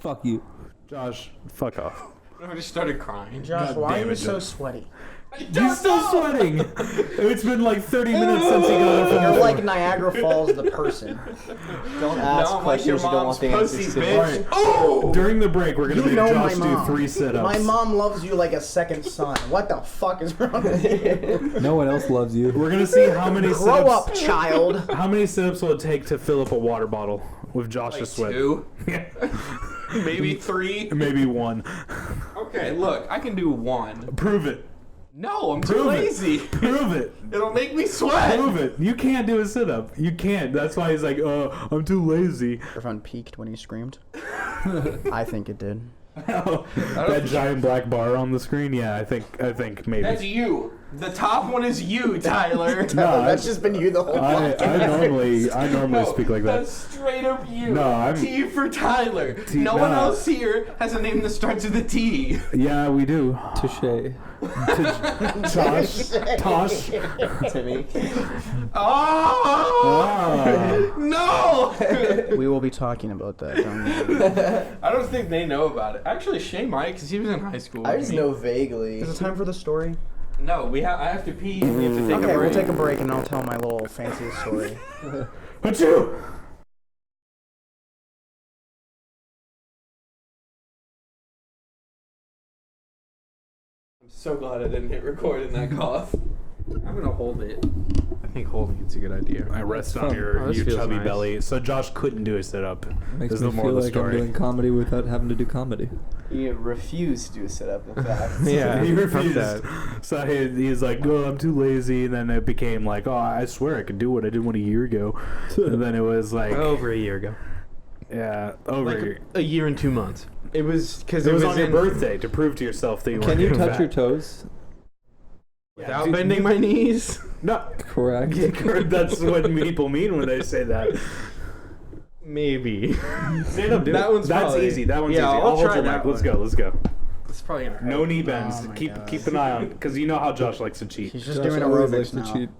Fuck you. Josh. Josh, fuck off. I just started crying. Josh, God why damn are you it, so Josh. sweaty? You're still sweating. It's been like 30 minutes since he got up. You're like Niagara Falls, the person. Don't ask No, I'm like your questions you don't mom's want the pussy, answers to. bitch. Oh! During the break, we're gonna You make know Josh my do mom. 3 sit-ups. My mom loves you like a second son. What the fuck is wrong with you? No one else loves you. We're gonna see how many Grow sit-ups. up, child. How many sit-ups will it take to fill up a water bottle with Josh's Like sweat? 2, Yeah. maybe 3. Maybe 1. Okay, look, I can do 1. Prove it. No, I'm too Prove lazy. it. Prove it. It'll make me sweat. Prove it. You can't do a sit-up. You can't. That's why he's like, I'm too lazy. Your phone peaked when he screamed. I think it did. That giant black bar on the screen. Yeah, I think maybe. That's you. The top one is you, Tyler. No, That's just been you the whole I podcast. normally speak like that. That's straight up you. No, I'm- T for Tyler. T- no one no. else here has a name that starts with a T. Yeah, we do. Touche. Tosh. Timmy. Oh! No! We will be talking about that. Don't worry. I don't think they know about it. Actually, Shay might, because he was in high school. I with just me. know vaguely. Is it time for the story? No, I have to pee. We have to take Okay, a break. we'll take a break and I'll tell my little fancy story. Achoo! I'm so glad I didn't hit record in that cough. I'm gonna hold it. I think holding it's a good idea. I rest on fun. your, Oh, this your feels chubby nice. belly. So Josh couldn't do a sit-up. Makes Is me the feel moral of the like I'm story. doing comedy without having to do comedy. He refused to do a sit-up, in fact. Yeah, He fuck refused. that. So he's like, oh, I'm too lazy. And then it became like, oh, I swear I could do what I did 1 year ago. And then it was like, Over a year ago. yeah, over Like here. a year and 2 months. It was because It was on your birthday to prove to yourself that you Can weren't you getting touch fat. your toes? without bending my knees. No, Correct. that's what people mean when they say that. Maybe. Stand up, dude. That one's That's probably- easy. That one's Yeah, easy. I'll hold try your that mic. Let's one. go. Let's go. It's probably gonna hurt. No knee bends. Oh my keep God. keep an eye on, because you know how Josh likes to cheat. He's just Josh doing always aerobics likes to now. cheat.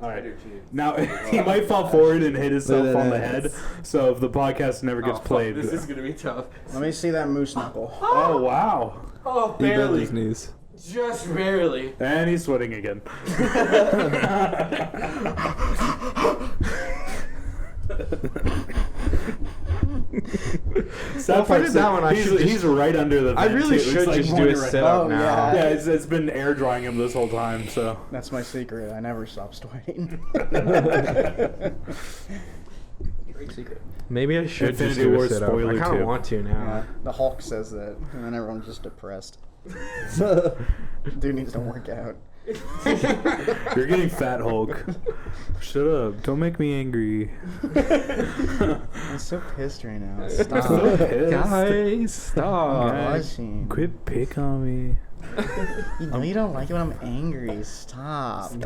All right. Now he might fall forward and hit himself Look at on the that. head. So if the podcast never gets Oh, fuck, played, This is gonna be tough. Let me see that moose knuckle. oh wow, Oh, He bent barely. his knees. Just barely. and he's sweating again. Well, if I did that one, I should he's right under the. I vent, really too. It's should like just do a pointing right- sit up Oh, now. yeah. Yeah, it's been air drying him this whole time. So That's my secret. I never stop sweating. Great secret. Maybe I should Infinity just do a War sit up. I spoiler kind too. of want to now. Yeah, the Hulk says that, and then everyone's just depressed. Dude needs to work out. you're getting fat, Hulk. Shut up! Don't make me angry. I'm so pissed right now. So Stop. pissed. Guys, stop. Guys, Blushing. quit pick on me. You know you don't like it when I'm angry. Stop. That'd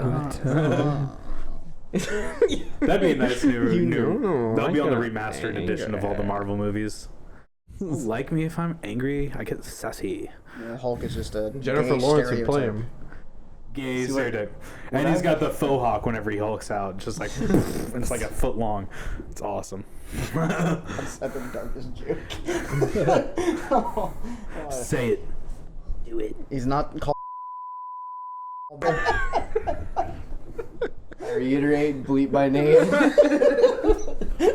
be a nice new. You new. know, That'll I be on the got remastered edition of all the Marvel movies. Like me if I'm angry, I get sassy. The Hulk is just a Jennifer gay Lawrence would play stereotype. him. Gay See what- stereotype. And he's got the faux hawk whenever he hulks out, just like it's like a foot long. It's awesome. That's the darkest joke. Say it. He's not called. I reiterate, bleep my name.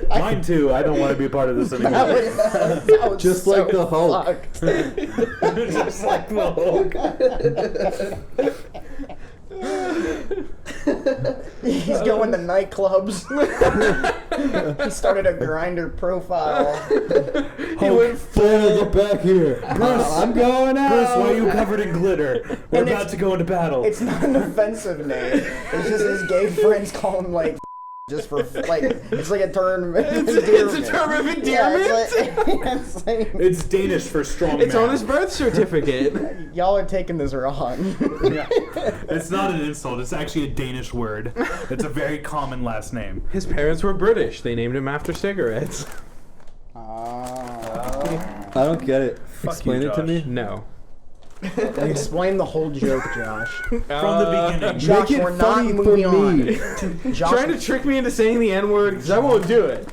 Mine too. I don't want to be a part of this anymore. That was Just like the Hulk. fucked. Just like the Hulk. He's going to nightclubs. He started a grinder profile. He went Full. Get back here. I'm going out. Bruce, why are you covered in glitter? We're And about to go into battle. It's not an offensive name. It's just his gay friends call him like just for like it's like a term. It's a term of endearment. Yeah, it's like, It's Danish for strong It's man. on his birth certificate. y'all are taking this wrong. It's not an insult. It's actually a Danish word. It's a very common last name. His parents were British. They named him after cigarettes. Oh. I don't get it. Fuck Explain you, it to Josh. me. No. Explain the whole joke, Josh. From the beginning. Josh, Make it we're not funny for moving me. on. Josh, Trying to trick me into saying the N-word because I won't do it.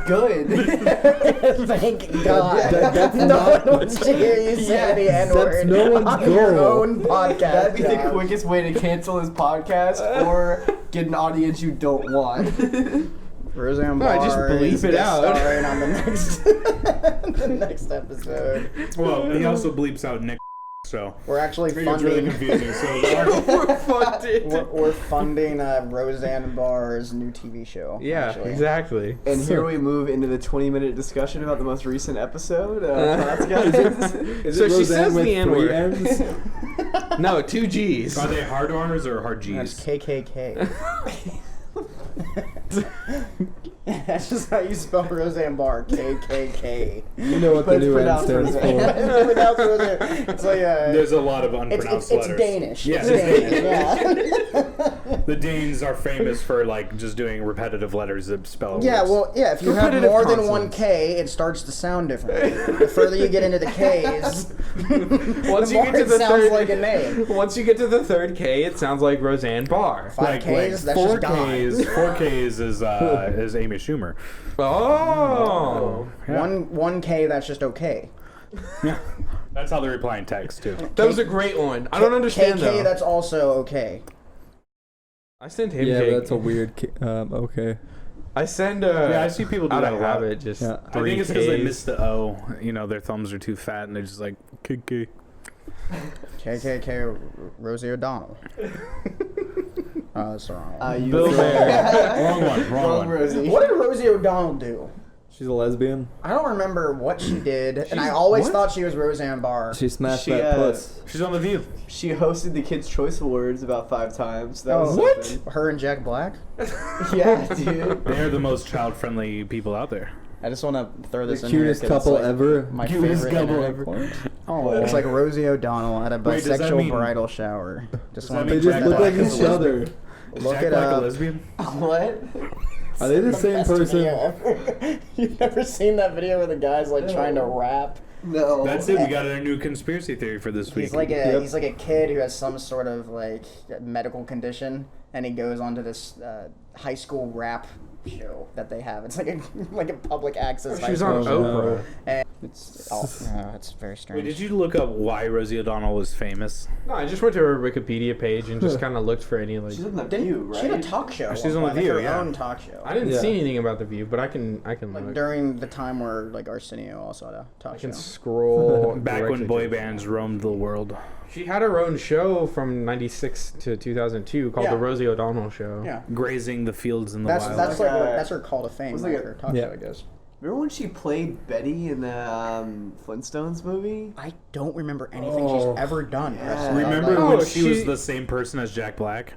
Good. thank God. That's no not- one wants to hear you say the N-word That's no one's on your goal. own podcast. That'd be the Josh. quickest way to cancel his podcast or get an audience you don't want. Roseanne No, Barr just bleep is it guest out. starring on the next the next episode. Well, he also bleeps out Nick, so We're actually it gets really funding. confusing. So We're funded. We're funding Roseanne Barr's new TV show. Yeah, actually. exactly. And here we move into the 20-minute discussion about the most recent episode. Thoughts, guys? Is So it she Roseanne says with the 3 N-word. N's? No, 2 G's. are they hard R's or hard That's G's? KKK. That's just how you spell Roseanne Barr. KKK. You know what the But it's new N pronounced stands Roseanne. for. It's pronounced Roseanne. It's like There's a lot of it's unpronounced letters. Danish. Yeah, It's it's Danish. Yeah. The Danes are famous for like just doing repetitive letters that spell. Yeah, words. well, yeah. If you have Repetitive more than one consonants. K, it starts to sound differently. The further you get into the K's, Once the you more get to it the sounds third, like a name. once you get to the 3rd K, it sounds like Roseanne Barr. 5 K's, that's just God. 4Ks is Amy Schumer. Oh, Yeah. One K, that's just okay. Yeah, that's how they reply in text too. that was a great one. I don't understand KK, though. that's also okay. I sent him. Yeah, cake. but that's a weird. Okay. I send. Yeah, I see people do out that of a lot. habit. Just Yeah. I 3 think it's because they Ks. miss the O. You know, their thumbs are too fat, and they're just like KK. KKK, Rosie O'Donnell. Oh, that's the wrong one. You Bill Maher. Wrong one. Wrong one. Rosie. What did Rosie O'Donnell do? She's a lesbian. I don't remember what she did, and I always what? thought she was Roseanne Barr. She smashed She, that uh, puss. She's on the View. She hosted the Kids' Choice Awards about 5 times. That was what? something. Her and Jack Black? Yeah, dude. They're the most child-friendly people out there. I just want to throw this The in here. cutest 'cause it's, couple like, ever. My Cutest favorite couple internet ever. quote. Oh, It's like Rosie O'Donnell at a Wait, does that bisexual mean- bridal shower. Just that want They mean to just Jack look Black like is each a other. Is Look Jack it Black up. a lesbian? what? Are they the same Best person? video ever. You've never seen that video where the guy's like trying to rap? No. That's it. We got our new conspiracy theory for this week. He's like a Yep. he's like a kid who has some sort of like medical condition, and he goes onto this high school rap show that they have. It's like a public access. high She's school on show. Oprah. And it's very strange. Wait, did you look up why Rosie O'Donnell was famous? No, I just went to her Wikipedia page and just kind of looked for any like. She's on the Didn't View, right? she had a talk show? at She's one on The point, View, like her yeah. own talk show. I didn't Yeah. see anything about the View, but I can like look. during the time where like Arsenio also had a talk I show. can scroll. Back directly when to boy it. bands roamed the world. She had her own show from '96 to 2002 called Yeah. The Rosie O'Donnell Show. Yeah, Grazing the fields in the that's wild. that's Like like a- that's her call to fame. was Like like a- her talk Yeah. show, I guess. Remember when she played Betty in the Flintstones movie? I don't remember anything Oh. she's ever done. Yeah. Preston. Remember Like, Oh, when she was she- the same person as Jack Black?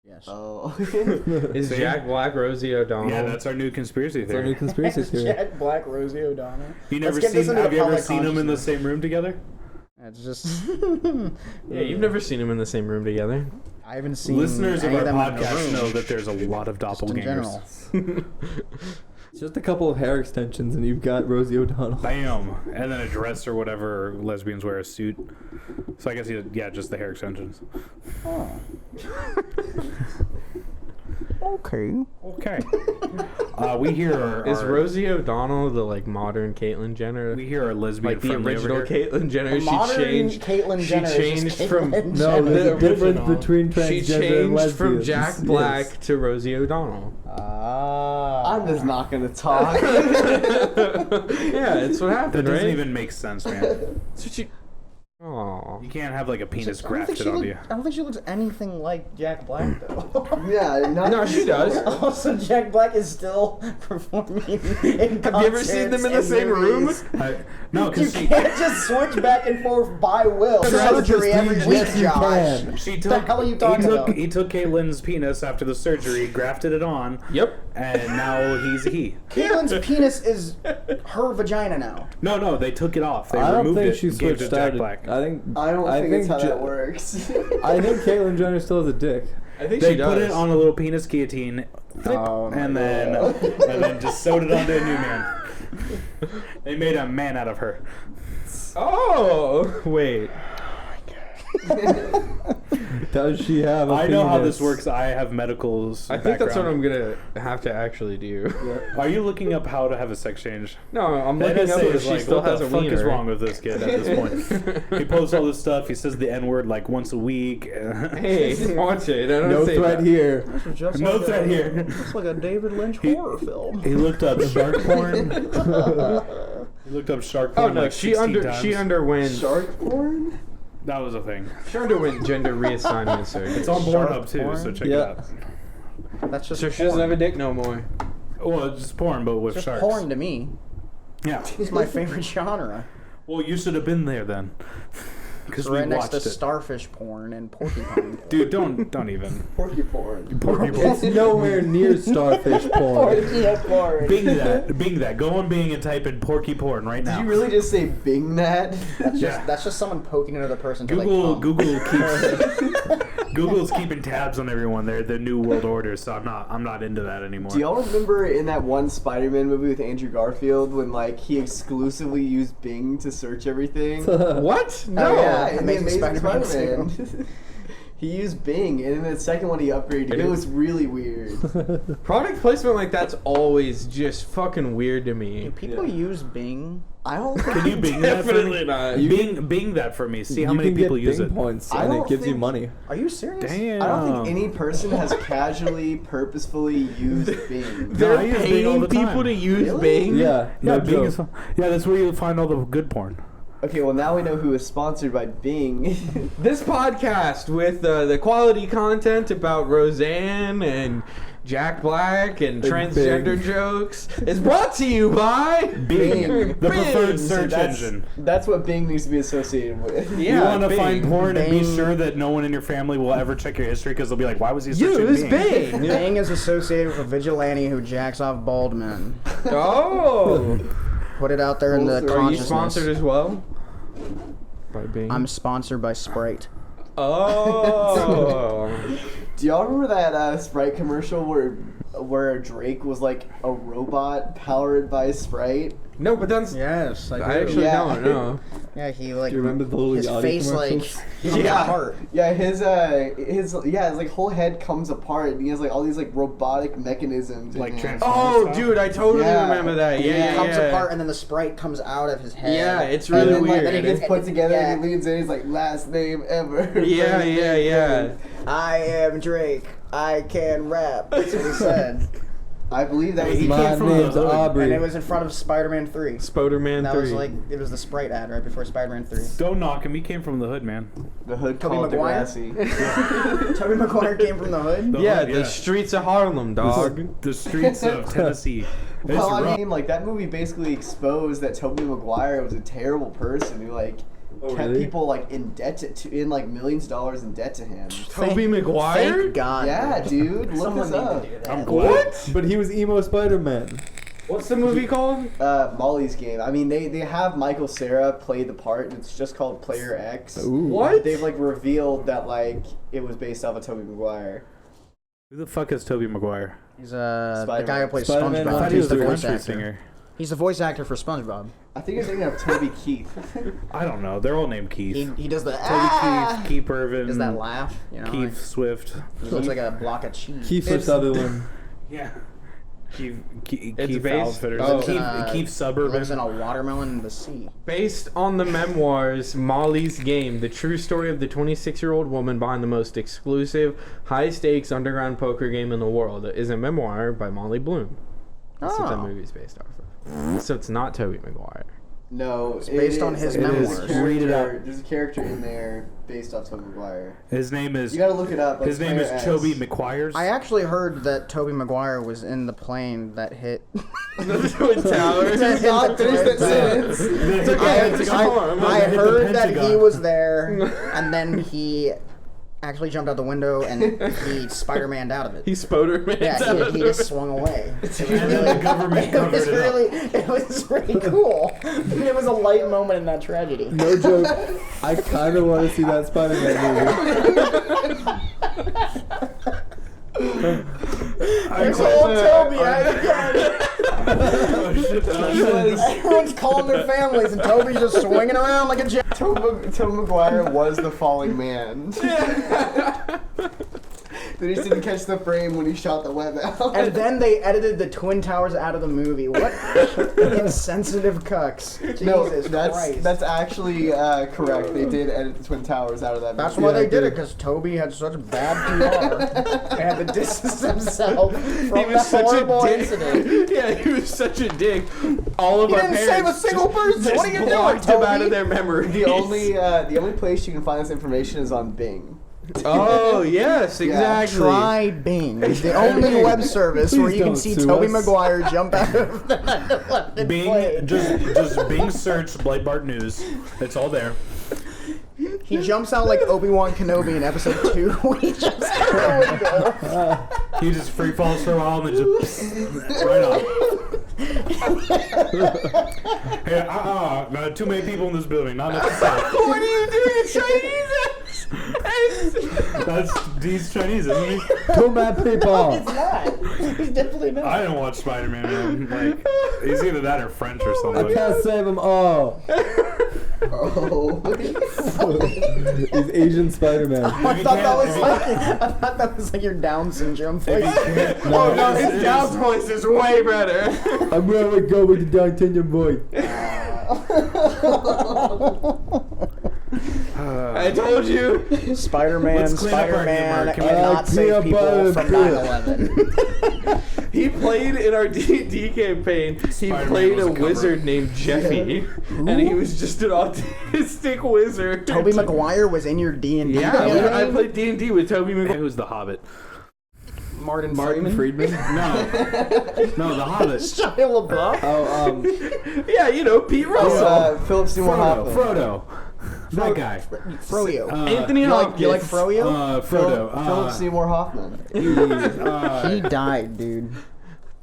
Yes. Oh. Is See? Jack Black Rosie O'Donnell? Yeah, that's our new conspiracy It's our new theory. conspiracy theory. Jack Black, Rosie O'Donnell. You Let's never get this seen? into Have the you ever public seen them in the consciousness. same room together? It's just. Yeah, you've never seen them in the same room together. I haven't seen. Listeners of any our them in a podcast room, know that there's a lot of just in doppelgangers. general. It's just a couple of hair extensions, and you've got Rosie O'Donnell. Bam, and then a dress or whatever lesbians wear, a suit. So I guess yeah, just the hair extensions. Oh. Okay. Okay. We hear our, Is Rosie O'Donnell the like modern Caitlyn Jenner? we hear our lesbian Like the friendly original over here. Caitlyn Jenner? The modern Caitlyn Jenner is She just changed from Caitlyn No, Jenner. there's a the difference original. between She transgender and changed lesbians. from Jack Black Yes. to Rosie O'Donnell. Ah. I'm just not gonna talk. Yeah, it's what That happened, doesn't right? even make sense, man. That's what you. Aw. You can't have like a penis I don't think grafted she onto look- you. I don't think she looks anything like Jack Black though. Yeah, No, she does. Also, Jack Black is still performing in Have you ever seen them in the same room? No, You because she, can't just switch back and forth by will. Surgery every week, Yes, you Josh. can. she What took. the hell are you talking about? He took Caitlin's penis after the surgery, grafted it on, Yep. and now he's a he. Caitlin's penis is her vagina now. No, they took it off. They I don't removed think it. she and gave it switched to Jack out. Black. I think. I don't think it's how Ja- that works. I think Caitlyn Jenner still has a dick. I think They she does. put it on a little penis guillotine, Oh, and then just sewed it onto a new man. They made a man out of her. Oh, wait. Does she have a I know how penis? this works. I have medicals. I think that's what I'm gonna have to actually do. Are you looking up how to have a sex change? No, I'm The looking up NSA if is she like, still what has the a fuck wiener. is wrong with this kid at this point? He posts all this stuff. He says the N word like once a week. Hey, watch it. I don't No say threat that. here. This was just No like threat a, here. It's like a David Lynch He- horror film. He looked up shark porn. He looked up shark porn. Oh no, like she 16 times. underwent Shark porn? That was a thing. she underwent gender reassignment surgery. It's on Shark Pornhub too, porn? so check Yeah. it out. That's just So she doesn't have a dick no more. Well, it's just porn, but with just sharks. porn to me. Yeah. It's my favorite genre. Well, you should have been there then, because It's we right next to watched it. starfish porn and porcupine porn. Dude, don't even. Porky porn. Porky It's nowhere near starfish porn. porn. Bing that. Go on Bing and type in porky porn right now. Did you really just say Bing that? That's just someone poking another person. To Google like, Google's keeping tabs on everyone. They're the new world order, so I'm not into that anymore. Do y'all remember in that one Spider-Man movie with Andrew Garfield when like he exclusively used Bing to search everything? What? No. Oh, yeah, in the Amazing Amazing Spider-Man Spider-Man. He used Bing, and then the second one he upgraded. It was really weird. Product placement like that's always just fucking weird to me. Do people use Bing? I don't. Can you Bing that for Definitely me? not. Bing that for me. See how You many can people get use Bing it. points, I and it don't gives you think- money. Are you serious? Damn. I don't think any person has casually, purposefully used Bing. They're I use Bing all paying the people time. to use Really? Bing. Yeah, no Yeah, Bing joke. is, yeah, that's where you find all the good porn. Okay, well now we know who is sponsored by Bing. This podcast with the quality content about Roseanne and Jack Black and Big transgender Bing. jokes is brought to you by Bing, the preferred Bing. search engine. That's what Bing needs to be associated with. Yeah, You want to Bing. find porn and be Bing. sure that no one in your family will ever check your history because they'll be like, why was he searching Use Bing? Bing. Bing is associated with a vigilante who jacks off bald men. Oh. Put it out there in the Are you Are you consciousness. sponsored as well? By Bing. I'm sponsored by Sprite. Oh. Do y'all remember that Sprite commercial where Drake was like a robot powered by Sprite? No, but that's. Yes, I do. actually Yeah. don't know. Yeah, he like. Do you remember the little his Yachty face like commercials? comes Yeah. apart. Yeah, his like whole head comes apart and he has like all these like robotic mechanisms. Like in him. Oh, Stuff? dude, I totally Yeah. remember that. Yeah, Yeah. yeah, It comes yeah. apart and then the Sprite comes out of his head. Yeah, it's And really then, like, weird. then he gets put together Yeah. and he leans in. He's like, last name ever. Yeah, First yeah, name yeah. ever. I am Drake. I can rap. That's what he said. I believe that was He the came My from the name's hood. Aubrey. And it was in front of Spider-Man 3. Spoderman That 3. was like, it was the Sprite ad right before Spider-Man 3. Don't knock him. He came from the hood, man. the hood Tobey called Maguire? Degrassi. Tobey Maguire came from the hood? The yeah, hood, the streets of Harlem, dog. The streets of Tennessee. It's Well, I rough. mean, like that movie basically exposed that Tobey Maguire was a terrible person who like kept really? people like in debt in like millions of dollars in debt to him. Toby Maguire? Thank God. Yeah, dude, look Someone this needed up. to do that. I'm glad. What? But he was emo Spider-Man. What's the movie called? Molly's Game. I mean, they have Michael Cera play the part, and it's just called Player X. Ooh. What? They've like revealed that like it was based off of Tobey Maguire. Who the fuck is Toby Maguire? He's the Spider-Man. guy who plays Spider-Man I SpongeBob. thought he He's was the a voice country actor. singer. He's the voice actor for SpongeBob. I think you're thinking of Toby Keith. I don't know. They're all named Keith. He does the Toby Keith, Keith Irvin, does that laugh, you know? Keith Swift. He looks like a block of cheese. Kiefer Sutherland. Yeah. Keith It's Keith based- Outfitters. oh. Keith He lives Suburban. in a watermelon in the sea. Based on the memoirs Molly's Game, the true story of the 26-year-old woman behind the most exclusive, high-stakes underground poker game in the world, is a memoir by Molly Bloom. That's what that Oh. movie's based off of. So it's not Toby Maguire. No, it's based on his memoirs. Read it out. There's a character in there based off Tobey Maguire. His name is. You gotta look it up. Like, His name Player is X. Toby McQuires. I actually heard that Tobey Maguire was in the plane that hit. The Twin Towers. Did not finish that sentence. It's okay. It's I Hit the heard that he Pentagon. was there, and then he actually jumped out the window and he Spider-Man'd out of it. He Spoderman. Yeah, he just swung away. It was the government it was covered it up. it was really cool. It was a light moment in that tragedy. No joke. I kind of want to see that Spider-Man movie. It's old Toby. Oh, shit. Everyone's calling their families, and Toby's just swinging around like a jet. Tobey Maguire was the falling man. They just didn't catch the frame when he shot the web out. And then they edited the Twin Towers out of the movie. What insensitive cucks. Jesus Christ. That's actually correct. They did edit the Twin Towers out of that movie. That's why they did it, because Toby had such bad PR. They had to distance himself from that horrible incident. Yeah, he was such a dick. All of You our didn't parents save a single person. just What are you doing, blocked him out Toby? of their memory. The only place you can find this information is on Bing. Oh yes, exactly. Try Bing. The only web service where you can see Tobey Maguire jump out of the 9/11 Bing, plane. just Bing search Breitbart News. It's all there. He jumps out like Obi-Wan Kenobi in episode 2 when he jumps out the window. He just free falls for a while and then just right off. Hey, too many people in this building, not necessary. What are you doing, Chinese? He's Chinese, isn't he? Too many people. He's not. He's definitely not. I didn't watch Spider-Man, man. Like, he's either that or French or I something. can't save them all. Oh. He's Asian Spider-Man. I thought that was like your Down syndrome voice. Oh no, his Down's voice is way better. I'm gonna go with the D'Artagnan voice. I told you. Spider-Man Let's clean up our humor. Can we- cannot save people from 9/11. He played in our D&D campaign. He Spider-Man played was a a cover. wizard named Jeffy, and he was just an autistic wizard. Tobey Maguire was in your D&D. Yeah, I played D&D with Tobey Maguire. Who's the Hobbit? Martin Friedman? No, the Hobbit. Shia LaBeouf. Oh, Yeah, you know, Pete Russell. Philip Seymour Hoffman. Frodo. That guy. Froyo. Anthony Hopkins. You like Froyo? Frodo. Philip Seymour Hoffman. He died, dude.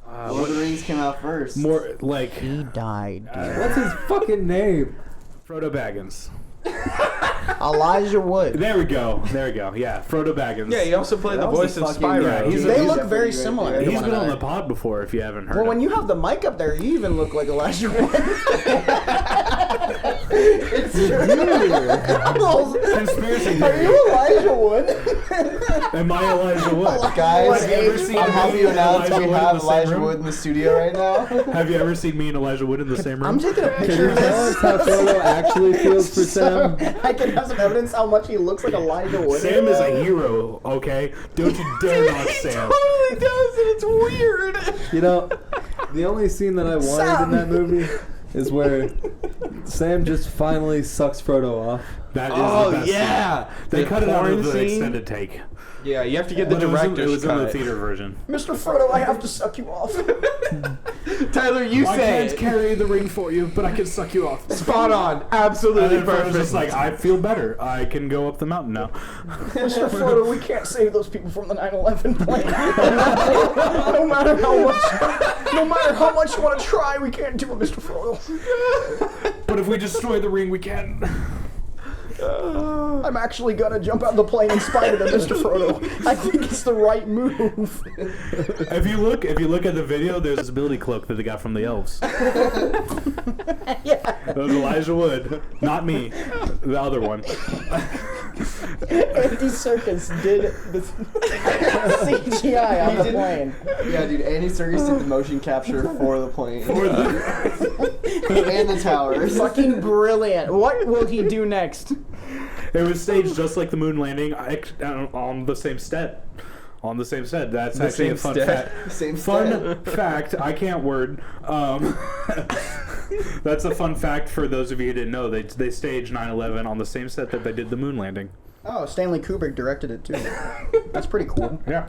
Lord of the Rings came out first. More like He died, dude. what's his fucking name? Frodo Baggins. Elijah Wood. There we go. Yeah, Frodo Baggins. Yeah, he also played the That was voice the of fucking- Spyro. Yeah, he's They a- look definitely very right similar. there. to He's one been on another. the pod before. If you haven't heard. Well, him. when you have the mic up there, you even look like Elijah Wood. It's true. Conspiracy Are theory. you Elijah Wood? Am I Elijah Wood? Guys, Have you ever seen I'm happy me to and announce Elijah we Wood in have the same Elijah room? Wood in the studio right now. Have you ever seen me and Elijah Wood in the same room? I'm taking a Can picture you of tell us this. how Frodo actually feels for Sam? I can have some evidence how much he looks like Elijah Wood. Sam is a hero, okay? Don't you dare knock Sam. totally does, and it's weird. You know, the only scene that I wanted in that movie is where Sam just finally sucks Frodo off. That is Oh the best yeah, scene. They cut it out porn of the scene? extended take. Yeah, you have to get the But it was in director's the cut. theater version. Mr. Frodo, I have to suck you off. Tyler, you I say can't it. carry the ring for you, but I can suck you off. Spot on, And absolutely then Frodo's perfect. just like, I feel better. I can go up the mountain now. Mr. Frodo, we can't save those people from the 9/11 plane. no matter how much you want to try, we can't do it, Mr. Frodo. But if we destroy the ring, we can. I'm actually gonna jump out of the plane in spite of it, Mr. Frodo. I think it's the right move. If you look at the video, there's this ability cloak that they got from the elves. Yeah. That was Elijah Wood, not me, the other one. Andy Serkis did the CGI on the plane. Yeah, dude, Andy Serkis did the motion capture for the plane. And the towers. Fucking brilliant. What will he do next? It was staged just like the moon landing on the same set. On the same set. That's actually a fun fact. Same Fun fact. I can't word. That's a fun fact for those of you who didn't know. They staged 9/11 on the same set that they did the moon landing. Oh, Stanley Kubrick directed it too. That's pretty cool. Yeah.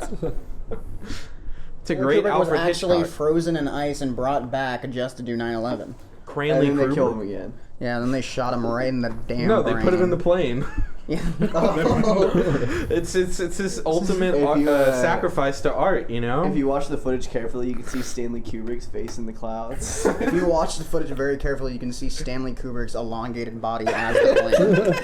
It's a great Kubrick was Alfred actually Hitchcock. frozen in ice and brought back just to do 9/11. And Cranley then they Kruger. killed him again. Yeah, then they shot him right in the damn No, they brain. put him in the plane. Yeah. It's his ultimate If you, sacrifice to art, you know? If you watch the footage carefully, you can see Stanley Kubrick's face in the clouds. If you watch the footage very carefully, you can see Stanley Kubrick's elongated body as the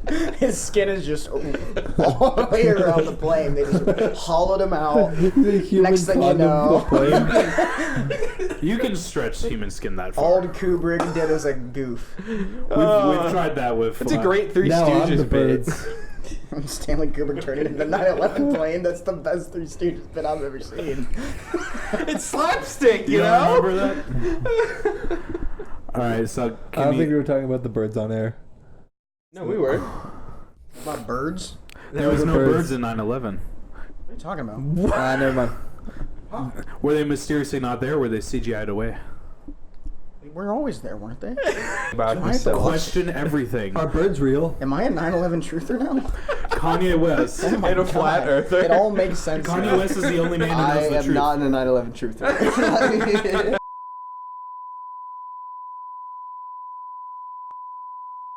plane. His skin is just all the way around the plane. They just hollowed him out. The human Next thing you condom know. for the plane. You can stretch human skin that far. Old Kubrick did as a goof. We've tried that with. It's a great Three Now I'm the Stooges bit. birds. Stanley Kubrick turning into 9/11 plane. That's the best Three Stooges bit I've ever seen. It's slapstick, you You know? don't remember that? All right, so I don't think we were talking about the birds on air. No, we were. About birds? there was no birds in 9/11. What are you talking about? Never mind. Were they mysteriously not there? Or were they CGI'd away? They were always there, weren't they? About Do I have to Question everything. Are birds real? Am I a 9/11 truther now? Kanye West. Oh my And a God. flat earther. It all makes sense. Kanye now. West is the only man who I knows the am truth. not in a 9/11 truther.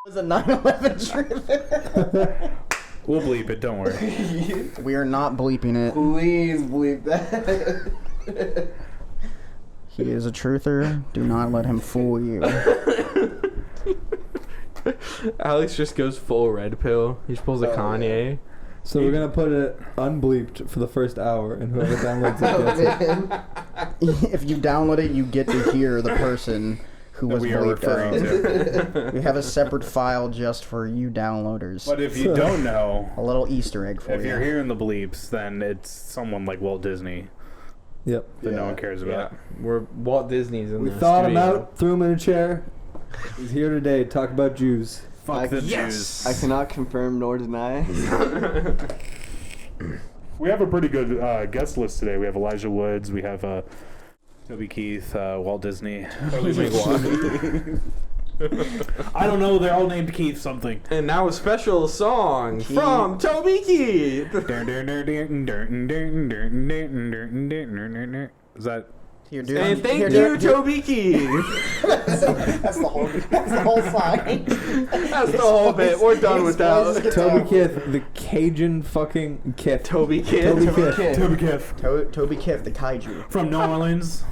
Was a 9/11 truther. We'll bleep it. Don't worry. We are not bleeping it. Please bleep that. He is a truther. Do not let him fool you. Alex just goes full red pill. He just pulls a Kanye. So we're gonna put it unbleeped for the first hour, and whoever downloads Oh, it gets it. man. If you download it, you get to hear the person who That was we are bleeped referring out. to. We have a separate file just for you downloaders. But if you don't know, A little Easter egg for if you. you're hearing the bleeps, then it's someone like Walt Disney Yep. that no Yeah. one cares about. We're Walt Disney's in We the thawed him studio. out, threw him in a chair. He's here today to talk about Jews. Fuck the Yes! Jews. I cannot confirm nor deny. We have a pretty good guest list today. We have Elijah Woods. We have Toby Keith, Walt Disney. I don't know. They're all named Keith something. And now a special song from Toby Keith. Is that? Here, dude. And thank Here, you, dude. Toby Keith. That's the whole sign. That's the whole bit. We're done with that. Toby Kith, the Cajun fucking Kith. Toby Keith. Toby Kith. Toby Keith Toby Kiff, the kaiju. from New Orleans.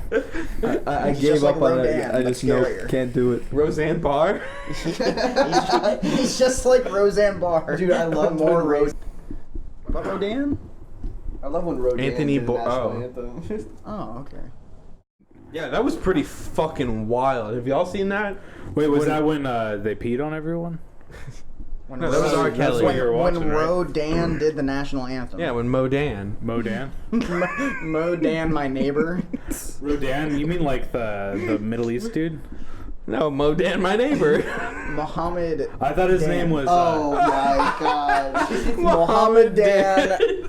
I He's gave just up like on it. Rodan, I but just know scarier. can't do it. Roseanne Barr. He's just like Roseanne Barr. Dude, I love more when Rose. What about Rodan? I love when Rodan Anthony did the Bo- national oh. anthem. Oh, okay. Yeah, that was pretty fucking wild. Have y'all seen that? Wait, was that when they peed on everyone? When No, that was R. Kelly. what you're watching, when right? Rodan did the national anthem. Yeah, when Modan. Modan? Modan, my neighbor. Rodan? You mean like the Middle East dude? No, Modan, my neighbor. Mohammed. I thought his name was. Oh my god. Mohammed Dan,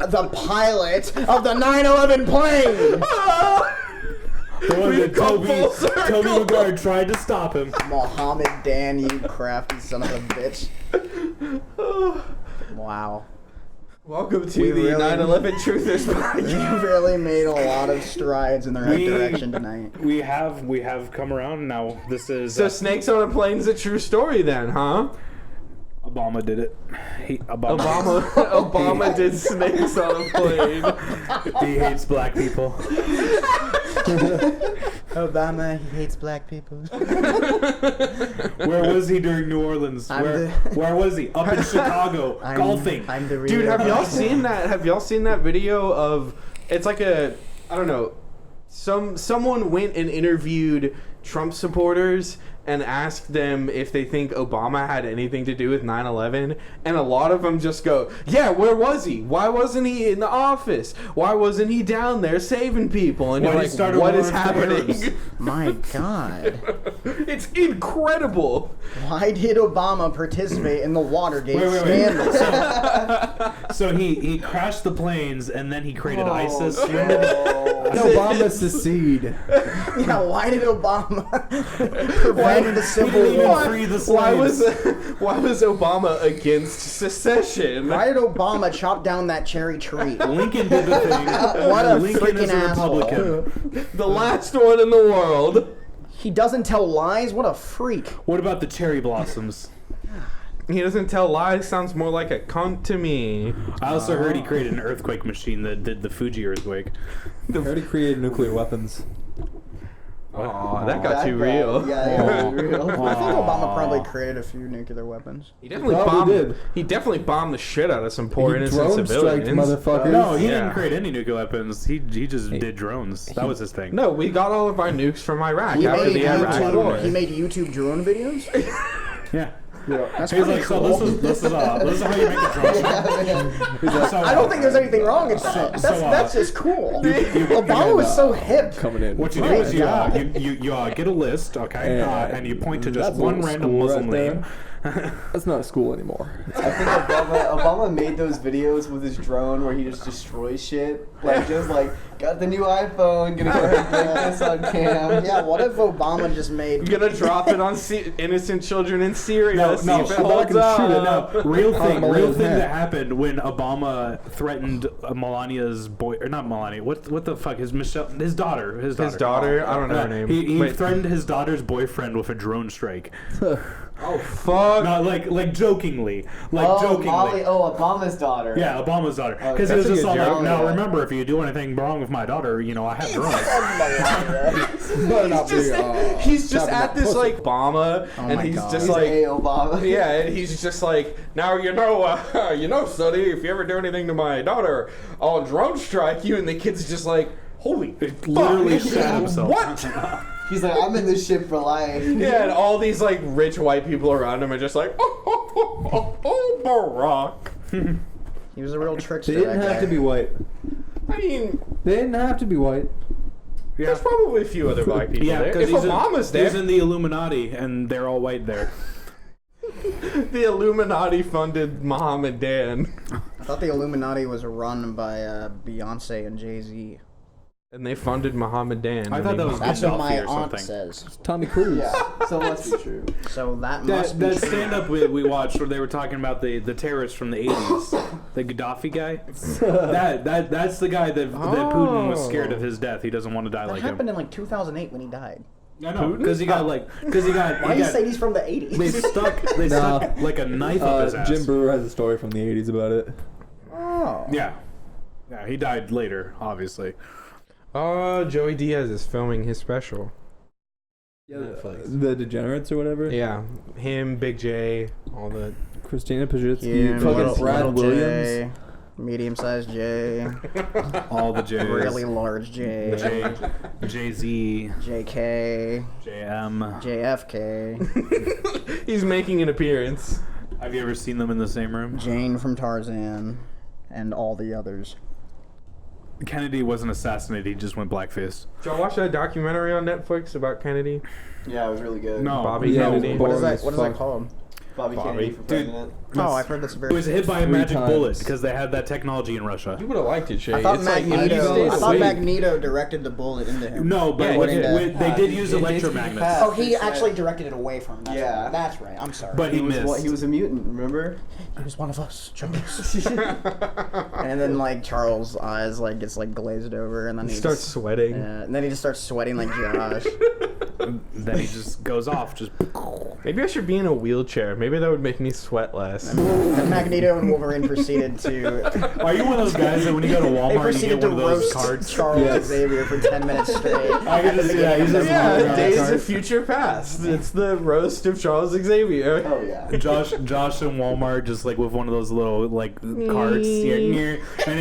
the pilot of the 9/11 plane. the one We've that come full circle. Toby McGuire tried to stop him. Mohammed Dan, you crafty son of a bitch. Wow. Welcome to We the really- 9/11 Truthers podcast. You really made a lot of strides in the right direction tonight. We have come around now. This is So Snakes on a Plane's a true story then, huh? Obama did it. Obama did Snakes on a Plane. He hates black people. Obama, he hates black people. Where was he during New Orleans? Where was he? Up in Chicago, golfing. I'm the real Dude, have y'all seen that? Have y'all seen that video of? It's like a, I don't know. Someone went and interviewed Trump supporters and asked them if they think Obama had anything to do with 9/11, and a lot of them just go, "Yeah, where was he? Why wasn't he in the office? Why wasn't he down there saving people?" And Why you're did he like, start a "What war is on happening?" terrorists? My God. It's incredible. Why did Obama participate in the Watergate Wait. scandal? So he crashed the planes and then he created ISIS. Did Obama secede? Yeah, why did Obama prevent the Civil He didn't War? free the Why was slaves. Obama against secession? Why did Obama chop down that cherry tree? Lincoln did the thing. What a Lincoln is freaking a asshole. Republican. The last one in the world. He doesn't tell lies? What a freak. What about the cherry blossoms? He doesn't tell lies. Sounds more like a cunt to me. I also heard he created an earthquake machine that did the Fuji earthquake. I heard he created nuclear weapons. Aw, that got too guy. real. Yeah, that was real. I think Obama probably created a few nuclear weapons. He definitely Probably bombed. did. He definitely bombed the shit out of some poor He innocent drone striked civilians. motherfuckers. No, he Yeah. didn't create any nuclear weapons. He just did drones. That was his thing. No, we got all of our nukes from Iraq He after made, the Iraq War. YouTube, he made YouTube drone videos. Yeah. That's He's pretty like, cool. so this is how you make a drone. So, I don't think there's anything wrong with that. That's just cool. Obama was so hip. Coming in. What you do is you get a list, okay, and you point to just That's a one little random school Muslim right there. name. That's not school anymore. I think Obama made those videos with his drone where he just destroys shit. Like, just like, got the new iPhone, gonna go ahead and make this on cam. Yeah, what if Obama just made... You're gonna drop it on innocent children in Syria. No, see if it I holds can up. shoot it No, real thing Melania's head. that happened when Obama threatened Melania's boy, or not Melania, what the fuck, his daughter. His daughter? I don't know her name. He Wait. threatened his daughter's boyfriend with a drone strike. Oh, fuck. Not like jokingly, Obama's daughter. Yeah, Obama's daughter. Oh, Because he that's was a just good all like, joke. now Yeah. remember, if you do anything wrong with my daughter, I have drones. Better not be, He's just tapping at that this pussy. like Obama, and my he's God. just He's like, A. Obama. yeah, and he's just like, now sonny, if you ever do anything to my daughter, I'll drone strike you. And the kid's just like, holy, Literally fuck. shot himself. What? He's like, I'm in this shit for life. Yeah, and all these like rich white people around him are just like, oh, Barack. He was a real trickster. They didn't that have guy. to be white. I mean, They didn't have to be white. there's probably a few other black people Yeah, there. because If Obama's he's there, in the Illuminati, and they're all white there. the Illuminati funded Mohammed Dan, I thought the Illuminati was run by Beyonce and Jay-Z. and they funded Mohammed Dan. I thought that was That's what Gaddafi my or aunt something. says. Tommy Cruise. Yeah, so it must be true. So that must be That true. stand-up we watched where they were talking about the terrorists from the 80s, the Gaddafi guy. That's the guy that Putin was scared of his death. He doesn't want to die That like happened him. in like 2008 when he died. I know, because he got Why do you say he's from the 80s? they stuck like a knife up his ass. Jim Brewer has a story from the 80s about it. Oh. Yeah, he died later, obviously. Oh, Joey Diaz is filming his special. The Degenerates or whatever. Yeah, him, Big J, all the. Christina Pajitsky, Yeah, fucking Brad little Williams. J, medium-sized J, All the J's. really large J, Jay-Z, JK, JM. JFK, He's making an appearance. Have you ever seen them in the same room? Jane from Tarzan, and all the others. Kennedy wasn't assassinated, he just went blackface. Did y'all watch that documentary on Netflix about Kennedy? Yeah, it was really good. No. Bobby Yeah, Kennedy. it What was is that? What is that fuck. called? Bobby Kennedy for Dude. president. Oh, I've heard that's He very. was hit by a 3 magic bullet times. because they had that technology in Russia. You would have liked it, Shay. I thought It's like Magneto. United I thought States. Magneto directed the bullet into him. No, but Yeah, what he did. they did He use did. electromagnets. Oh, he actually directed it away from him. That's Yeah. right. That's right. I'm sorry. But he missed. He was a mutant, remember? he was one of us. And then like Charles' eyes like gets like glazed over, and then He he starts just, sweating. and then he just starts sweating like Josh. Then he just goes off. Just Maybe I should be in a wheelchair. Maybe that would make me sweat less. And Magneto and Wolverine proceeded to. Are you one of those guys that when you go to They Walmart you proceeded get to one of those roast cards? Charles Yes. Xavier for 10 minutes straight. I can just see that. He's just Yeah, walking Days around. of Future Past. It's the roast of Charles Xavier. Oh, yeah. Josh in Walmart just like with one of those little like carts here, and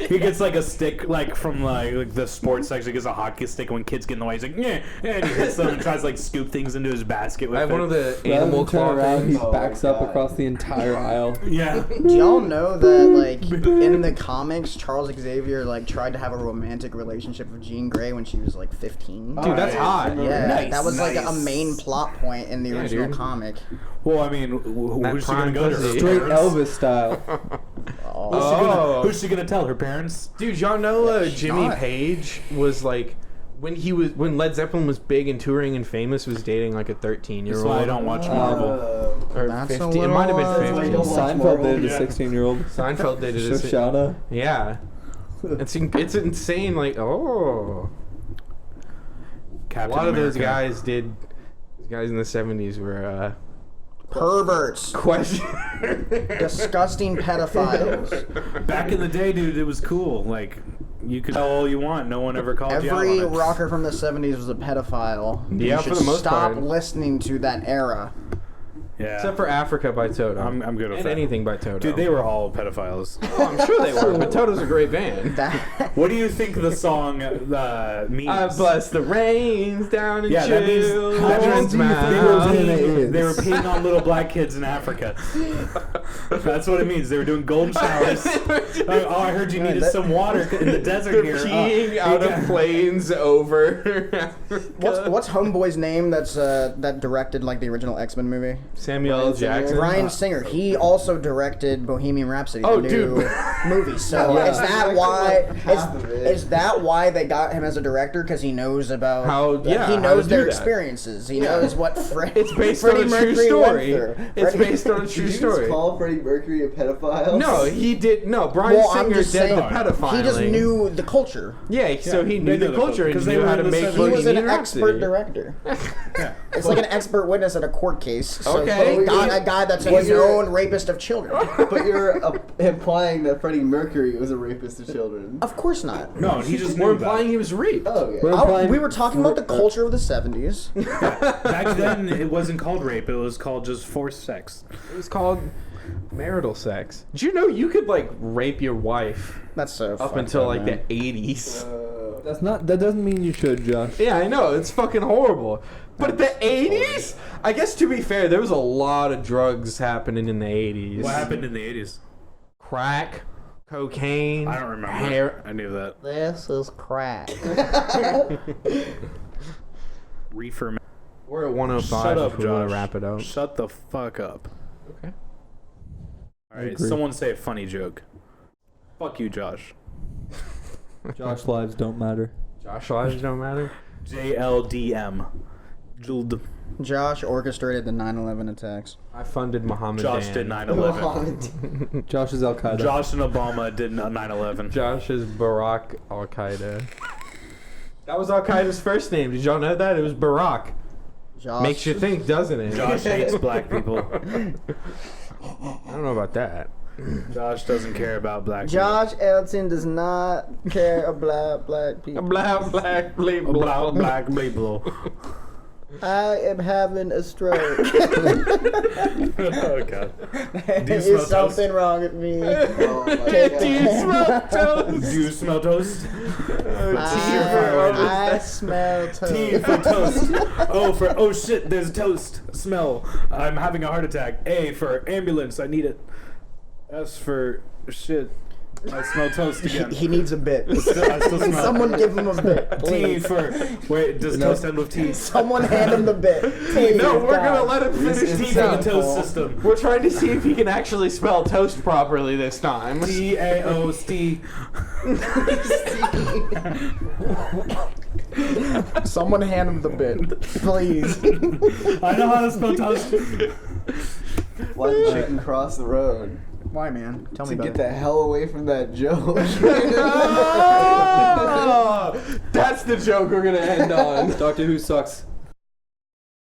he gets like a stick like from like the sports section. He gets a hockey stick, and when kids get in the way, he's like yeah, and he hits them and tries to like scoop things into his basket with I have it. one of the Rather animal than turn claw around, things. he Oh, backs my up God. across the entire aisle. Yeah. Do y'all know that like in the comics, Charles Xavier like tried to have a romantic relationship with Jean Grey when she was like 15? Dude, that's hot. Yeah, Nice, that was like a nice. main plot point in the Yeah, original dude. comic. Well, I mean, That who's she prime gonna go to? pussy. Her Straight parents? Elvis style. Oh. Who's she gonna tell? Her parents? Dude, y'all know she's Jimmy not. Page was like when Led Zeppelin was big and touring and famous, was dating like a 13-year-old. That's why I don't watch Marvel. Or That's a 15. It might have little, been Why 15. don't watch Seinfeld Marvel. dated a Yeah. 16-year-old. Seinfeld did it. Shoshana. Yeah. It's insane. Like, oh. Captain A lot of those America. guys did. Those guys in the 70s were Perverts, question. disgusting pedophiles. Back in the day, dude, it was cool. Like, You can tell all you want. No one ever called you out Every on it. rocker from the 70s was a pedophile. Yeah, you should for the most stop part. listening to that era. Yeah. Except for Africa by Toto. I'm good with and that. anything by Toto. Dude, they were all pedophiles. Oh, I'm sure they were, but Toto's a great band. That, What do you think the song means? I bless the rains down in Yeah, that means children's do you think it was in mouths. it? They were peeing on little black kids in Africa. That's what it means. They were doing golden showers. Oh, I heard you needed some water in the desert They're here. peeing out of planes over Africa. what's Homeboy's name that directed like the original X-Men movie? Samuel L. Jackson? Bryan Singer. He also directed Bohemian Rhapsody, Oh, the dude. new movie. So Yeah, is that I why? like half of it. Is that why they got him as a director? Because he knows about How he knows to their do that. experiences. He knows what It's based on a Freddie true Mercury story. went through. It's Freddie- based on a Did true you just story. call Freddie Mercury a pedophile? No, he did. No, Bryan Well, I'm Singer just did the saying, pedophiling. he just knew the culture. Yeah, so he they knew the knew the culture and because they knew were how in to the make 70s. He was an Bohemian expert Rhapsody. director. Yeah. It's like an expert witness at a court case. So Okay. they got a guy that's a Well, you're- known rapist of children. But you're implying that Freddie Mercury was a rapist of children. Of course not. No, he just We're knew about implying it. he was raped. Oh, okay. We're implying- We were talking about the culture of the 70s. Back then, it wasn't called rape. It was called just forced sex. It was called marital sex. Did you know you could like rape your wife That's so up fucked until up, like man. the 80s? That doesn't mean you should, Josh. Yeah, I know. It's fucking horrible. But the 80s? I guess to be fair, there was a lot of drugs happening in the 80s. What happened in the 80s? Crack, cocaine, I don't remember. hair. I knew that. This is crack. Reefer. We're at 105 Shut up, if we want Josh. to wrap it up. Shut the fuck up. Okay. All right, agree. someone say a funny joke. Fuck you, Josh. Josh lives don't matter. Josh lives don't matter. JLDM. Jld. Josh orchestrated the 9/11 attacks. I funded Mohammed. Josh did 9/11. Mohammed. Josh is Al Qaeda. Josh and Obama did 9/11. Josh is Barack Al Qaeda. That was Al Qaeda's first name. Did y'all know that? It was Barack. Josh. Makes you think, doesn't it? Josh hates black people. I don't know about that. Josh doesn't care about black Josh Elton does not care about black people. Blah, black, bleep, people. blah. About black people. I am having a stroke. Oh god. Do you smell There's something wrong with me. Oh my Do you God. smell toast? Do you smell toast? I smell T toast. for toast. O for oh shit, there's toast. Smell. I'm having a heart attack. A for ambulance. I need it. S for shit. I smell toast again. He needs a bit. I still smell. Someone give him a bit, T please. for wait. Does toast end with T? Someone hand him the bit. Please, No, we're God. gonna let him finish T the for the sound. toast system. We're trying to see if he can actually spell toast properly this time. T-A-O-S-T. Someone hand him the bit, please. I know how to spell toast. Why did the chicken cross the road? Why, man? Tell me To about get it. the hell away from that joke. Oh, that's the joke we're gonna end on. Doctor Who sucks.